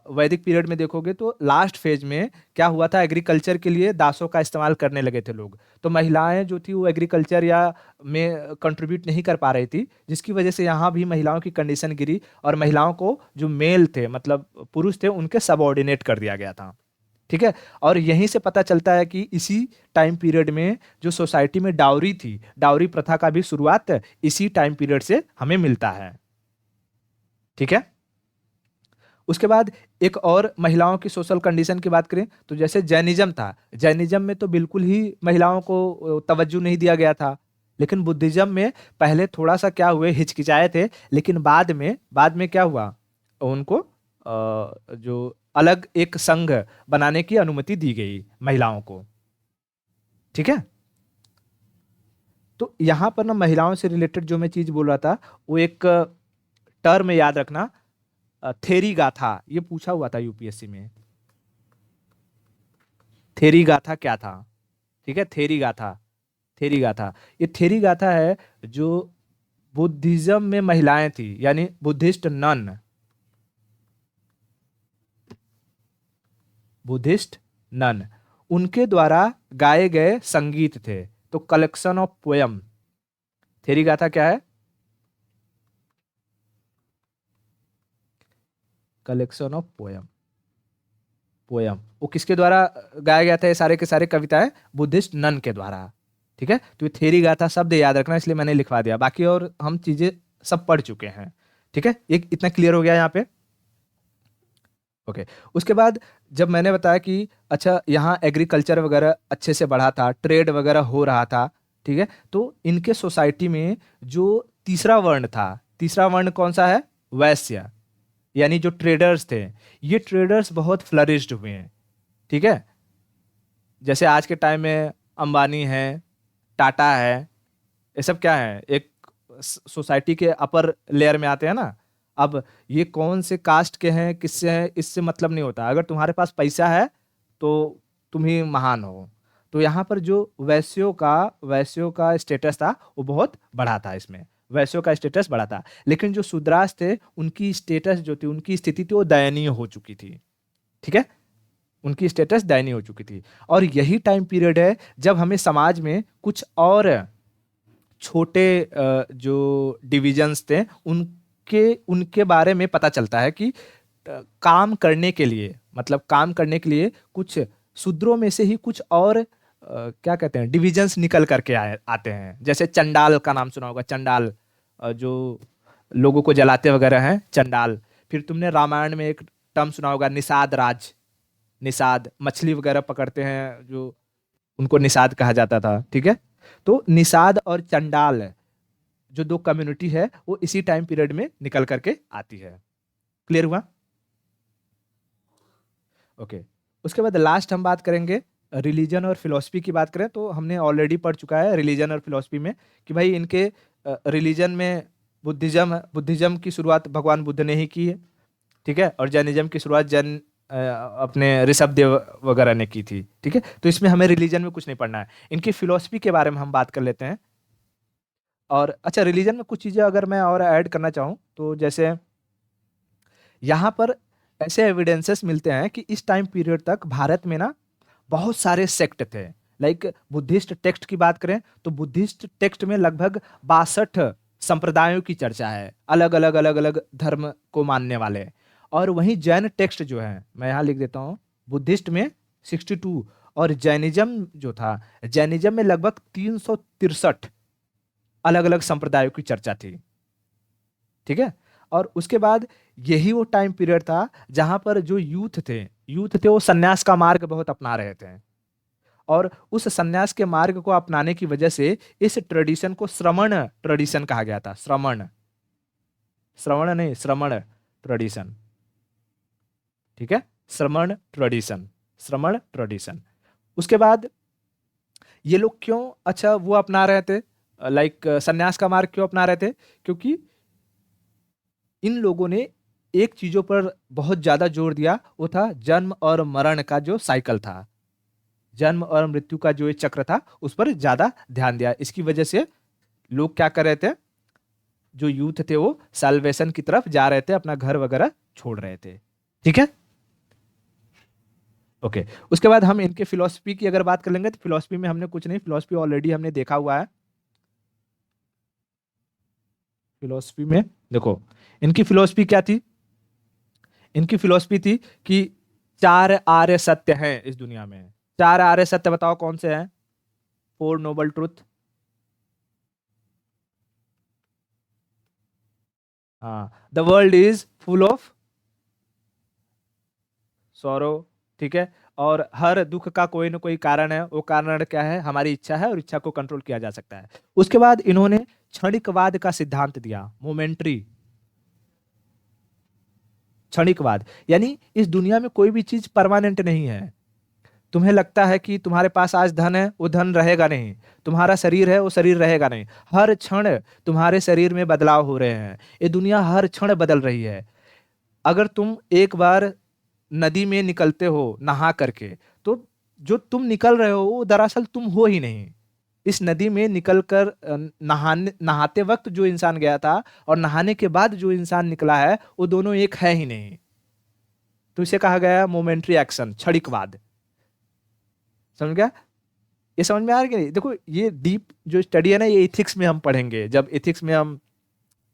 वैदिक पीरियड में देखोगे तो लास्ट फेज में क्या हुआ था, एग्रीकल्चर के लिए दासों का इस्तेमाल करने लगे थे लोग। तो महिलाएं जो थी वो एग्रीकल्चर या में कंट्रीब्यूट नहीं कर पा रही थी, जिसकी वजह से यहाँ भी महिलाओं की कंडीशन गिरी और महिलाओं को जो मेल थे, मतलब पुरुष थे, उनके सबऑर्डिनेट कर दिया गया था। ठीक है, और यहीं से पता चलता है कि इसी टाइम पीरियड में जो सोसाइटी में डाउरी थी, डाउरी प्रथा का भी शुरुआत इसी टाइम पीरियड से हमें मिलता है। ठीक है, उसके बाद एक और महिलाओं की सोशल कंडीशन की बात करें तो जैसे जैनिज्म था, जैनिज्म में तो बिल्कुल ही महिलाओं को तवज्जो नहीं दिया गया था। लेकिन बुद्धिज्म में पहले थोड़ा सा क्या हुए, हिचकिचाए थे, लेकिन बाद में क्या हुआ, उनको जो अलग एक संघ बनाने की अनुमति दी गई महिलाओं को। ठीक है, तो यहां पर ना महिलाओं से रिलेटेड जो मैं चीज बोल रहा था, वो एक टर्म याद रखना, थेरी गाथा। ये पूछा हुआ था यूपीएससी में, थेरी गाथा क्या था? ठीक है, थेरी गाथा, थेरी गाथा, ये थेरी गाथा है जो बुद्धिज्म में महिलाएं थी, यानी बुद्धिस्ट नन, बुद्धिस्ट नन, उनके द्वारा गाए गए संगीत थे। तो collection of poem, Theri Gatha क्या है? कलेक्शन ऑफ पोयम, पोयम वो किसके द्वारा गाया गया था? ये सारे के सारे कविताएं बुद्धिस्ट नन के द्वारा। ठीक है, तो ये थेरी गाथा शब्द याद रखना, इसलिए मैंने लिखवा दिया, बाकी और हम चीजें सब पढ़ चुके हैं। ठीक है, ये इतना क्लियर हो गया यहाँ पे। ओके, उसके बाद जब मैंने बताया कि अच्छा यहाँ एग्रीकल्चर वगैरह अच्छे से बढ़ा था, ट्रेड वगैरह हो रहा था, ठीक है, तो इनके सोसाइटी में जो तीसरा वर्ण था, तीसरा वर्ण कौन सा है? वैश्य, यानी जो ट्रेडर्स थे, ये ट्रेडर्स बहुत फ्लरिश्ड हुए हैं। ठीक है, जैसे आज के टाइम में अंबानी है, टाटा है, ये सब क्या है, एक सोसाइटी के अपर लेयर में आते हैं ना। अब ये कौन से कास्ट के हैं, किससे हैं, इससे मतलब नहीं होता, अगर तुम्हारे पास पैसा है तो तुम ही महान हो। तो यहाँ पर जो वैश्यों का स्टेटस था वो बहुत बढ़ा था, इसमें वैश्यों का स्टेटस बढ़ा था। लेकिन जो शूद्रास थे, उनकी स्टेटस जो थी, उनकी स्थिति थी, वो दयनीय हो चुकी थी। ठीक है, उनकी स्टेटस दयनीय हो चुकी थी। और यही टाइम पीरियड है जब हमें समाज में कुछ और छोटे जो डिविजन्स थे, उनके उनके बारे में पता चलता है कि काम करने के लिए, मतलब काम करने के लिए कुछ शूद्रों में से ही कुछ और क्या कहते हैं, डिविजन्स निकल करके आते हैं। जैसे चंडाल का नाम सुना होगा, चंडाल जो लोगों को जलाते वगैरह हैं, चंडाल। फिर तुमने रामायण में एक टर्म सुना होगा, निषाद राज। निषाद, मछली वगैरह पकड़ते हैं जो, उनको निषाद कहा जाता था, ठीक है। तो निषाद और चंडाल जो दो कम्युनिटी है वो इसी टाइम पीरियड में निकल करके आती है। क्लियर हुआ? ओके। उसके बाद लास्ट हम बात करेंगे रिलीजन और फिलोसफी की। बात करें तो हमने ऑलरेडी पढ़ चुका है रिलीजन और फिलोसफी में कि भाई इनके रिलीजन में बुद्धिज्म की शुरुआत भगवान बुद्ध ने ही की है, ठीक है। और जैनिज्म की शुरुआत अपने ऋषभ देव वगैरह ने की थी, ठीक है। तो इसमें हमें रिलीजन में कुछ नहीं पढ़ना है। इनकी फिलोसफी के बारे में हम बात कर लेते हैं। और अच्छा, रिलीजन में कुछ चीज़ें अगर मैं और ऐड करना चाहूँ तो जैसे यहाँ पर ऐसे एविडेंसेस मिलते हैं कि इस टाइम पीरियड तक भारत में ना बहुत सारे सेक्ट थे। लाइक बुद्धिस्ट टेक्स्ट की बात करें तो बुद्धिस्ट टेक्स्ट में लगभग 62 संप्रदायों की चर्चा है, अलग अलग धर्म को मानने वाले। और वहीं जैन टेक्स्ट जो है, मैं यहाँ लिख देता हूँ, बुद्धिस्ट में 62, और जैनिज्म जो था, जैनिज्म में लगभग 363 अलग अलग संप्रदायों की चर्चा थी, ठीक है। और उसके बाद यही वो टाइम पीरियड था जहां पर जो यूथ थे वो सन्यास का मार्ग बहुत अपना रहे थे। और उस सन्यास के मार्ग को अपनाने की वजह से इस ट्रेडिशन को श्रमण ट्रेडिशन कहा गया था। श्रमण, श्रवण नहीं, श्रमण ट्रेडिशन, ठीक है। श्रमण ट्रेडिशन, श्रमण ट्रेडिशन। उसके बाद ये लोग क्यों अच्छा वो अपना रहे थे, लाइक सन्यास का मार्ग क्यों अपना रहे थे? क्योंकि इन लोगों ने एक चीजों पर बहुत ज्यादा जोर दिया, वो था जन्म और मरण का जो साइकिल था, जन्म और मृत्यु का जो ये चक्र था उस पर ज्यादा ध्यान दिया। इसकी वजह से लोग क्या कर रहे थे, जो यूथ थे वो साल्वेशन की तरफ जा रहे थे, अपना घर वगैरह छोड़ रहे थे, ठीक है। ओके। उसके बाद हम इनके फिलोसफी की अगर बात कर लेंगे तो फिलोसफी में हमने कुछ नहीं, फिलोसफी ऑलरेडी हमने देखा हुआ है। फिलोसफी में देखो इनकी फिलोसफी क्या थी, इनकी फिलोसफी थी कि 4 आर्य सत्य हैं इस दुनिया में। 4 आर्य सत्य बताओ कौन से हैं? 4 नोबल ट्रुथ। हाँ, the world is full of sorrow, ठीक है। और हर दुख का कोई ना कोई कारण है, वो कारण क्या है? हमारी इच्छा है, और इच्छा को कंट्रोल किया जा सकता है। उसके बाद इन्होंने क्षणिकवाद का सिद्धांत दिया, मोमेंट्री, क्षणिकवाद। यानी इस दुनिया में कोई भी चीज परमानेंट नहीं है। तुम्हें लगता है कि तुम्हारे पास आज धन है, वो धन रहेगा नहीं। तुम्हारा शरीर है, वो शरीर रहेगा नहीं। हर क्षण तुम्हारे शरीर में बदलाव हो रहे हैं। ये दुनिया हर क्षण बदल रही है। अगर तुम एक बार नदी में निकलते हो नहा करके, तो जो तुम निकल रहे हो वो दरअसल तुम हो ही नहीं। इस नदी में निकलकर नहाते वक्त जो इंसान गया था और नहाने के बाद जो इंसान निकला है, वो दोनों एक है ही नहीं। तो इसे कहा गया है मोमेंट्री एक्शन, क्षणिकवाद। समझ गया? ये समझ में आ रहा है कि नहीं? देखो ये डीप जो स्टडी है ना, ये एथिक्स में हम पढ़ेंगे। जब एथिक्स में हम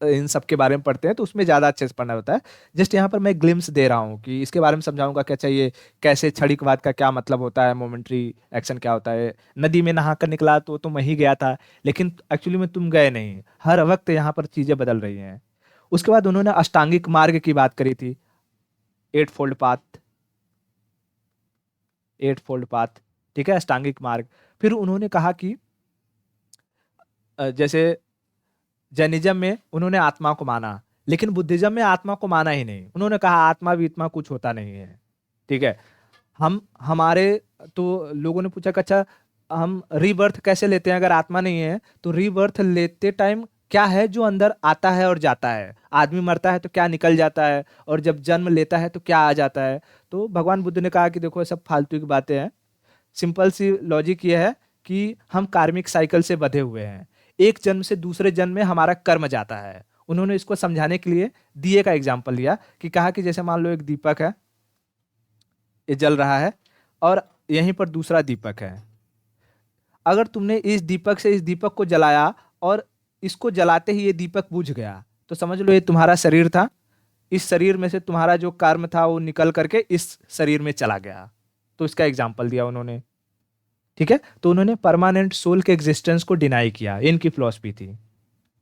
इन सब के बारे में पढ़ते हैं तो उसमें ज़्यादा अच्छे से पढ़ना होता है। जस्ट यहाँ पर मैं ग्लिम्स दे रहा हूँ कि इसके बारे में समझाऊंगा क्या चाहिए, कैसे क्षणिकवाद का क्या मतलब होता है, मोमेंट्री एक्शन क्या होता है। नदी में नहा कर निकला तो तुम वहीं गया था, लेकिन एक्चुअली में तुम गए नहीं। हर वक्त यहाँ पर चीज़ें बदल रही हैं। उसके बाद उन्होंने अष्टांगिक मार्ग की बात करी थी, 8 फोल्ड पाथ, 8 फोल्ड पाथ, ठीक है, अष्टांगिक मार्ग। फिर उन्होंने कहा कि जैसे जैनिज्म में उन्होंने आत्मा को माना, लेकिन बुद्धिज्म में आत्मा को माना ही नहीं। उन्होंने कहा आत्मा भी इतना कुछ होता नहीं है, ठीक है। हम हमारे तो लोगों ने पूछा कि अच्छा हम रीबर्थ कैसे लेते हैं अगर आत्मा नहीं है? तो रीबर्थ लेते टाइम क्या है जो अंदर आता है और जाता है? आदमी मरता है तो क्या निकल जाता है, और जब जन्म लेता है तो क्या आ जाता है? तो भगवान बुद्ध ने कहा कि देखो ये सब फालतू की बातें हैं। सिंपल सी लॉजिक ये है कि हम कार्मिक साइकिल से बंधे हुए हैं। एक जन्म से दूसरे जन्म में हमारा कर्म जाता है। उन्होंने इसको समझाने के लिए दिए का एग्जाम्पल लिया कि कहा कि जैसे मान लो एक दीपक है, ये जल रहा है, और यहीं पर दूसरा दीपक है। अगर तुमने इस दीपक से इस दीपक को जलाया और इसको जलाते ही ये दीपक बुझ गया, तो समझ लो ये तुम्हारा शरीर था। इस शरीर में से तुम्हारा जो कर्म था वो निकल करके इस शरीर में चला गया। तो इसका एग्जाम्पल दिया उन्होंने, ठीक है। तो उन्होंने परमानेंट सोल के एग्जिस्टेंस को डिनाई किया, इनकी फिलॉसफी थी,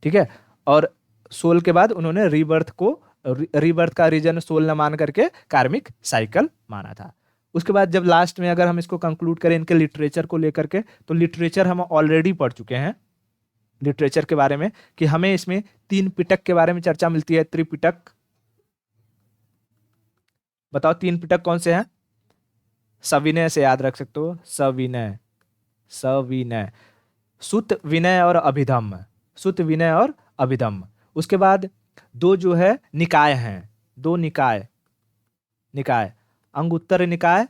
ठीक है। और सोल के बाद उन्होंने रीबर्थ का रीजन सोल न मान करके कार्मिक साइकिल माना था। उसके बाद जब लास्ट में अगर हम इसको कंक्लूड करें इनके लिटरेचर को लेकर के, तो लिटरेचर हम ऑलरेडी पढ़ चुके हैं लिटरेचर के बारे में, कि हमें इसमें 3 पिटक के बारे में चर्चा मिलती है। त्रिपिटक, बताओ 3 पिटक कौन से हैं? सविनय से याद रख सकते हो, सविनय, सविनय, सुत विनय और अभिधम्म, सुत विनय और अभिधम्म। उसके बाद 2 जो है निकाय हैं, 2 निकाय, निकाय, अंगुत्तर निकाय,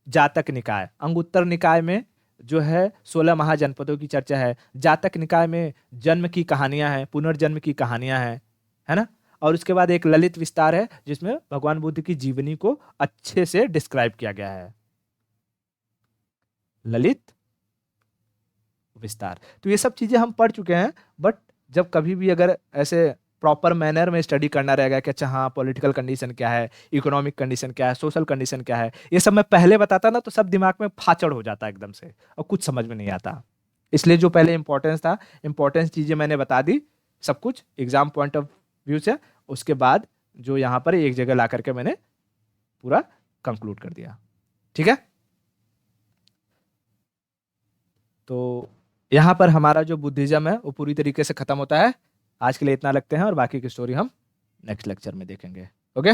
जातक निकाय। अंगुत्तर निकाय में जो है 16 महाजनपदों की चर्चा है। जातक निकाय में जन्म की कहानियां हैं, पुनर्जन्म की कहानियां हैं, है ना। और उसके बाद एक ललित विस्तार है जिसमें भगवान बुद्ध की जीवनी को अच्छे से डिस्क्राइब किया गया है, ललित विस्तार। तो ये सब चीजें हम पढ़ चुके हैं, बट जब कभी भी अगर ऐसे प्रॉपर मैनर में स्टडी करना रहेगा कि अच्छा हाँ पॉलिटिकल कंडीशन क्या है, इकोनॉमिक कंडीशन क्या है, सोशल कंडीशन क्या है, ये सब मैं पहले बताता ना तो सब दिमाग में फाचड़ हो जाता एकदम से और कुछ समझ में नहीं आता। इसलिए जो पहले इंपॉर्टेंस था, इंपॉर्टेंस चीजें मैंने बता दी सब कुछ एग्जाम पॉइंट ऑफ व्यू से। उसके बाद जो यहाँ पर एक जगह ला करके मैंने पूरा कंक्लूड कर दिया। ठीक है, तो यहाँ पर हमारा जो बुद्धिज्म है वो पूरी तरीके से खत्म होता है। आज के लिए इतना रखते हैं और बाकी की स्टोरी हम नेक्स्ट लेक्चर में देखेंगे। ओके।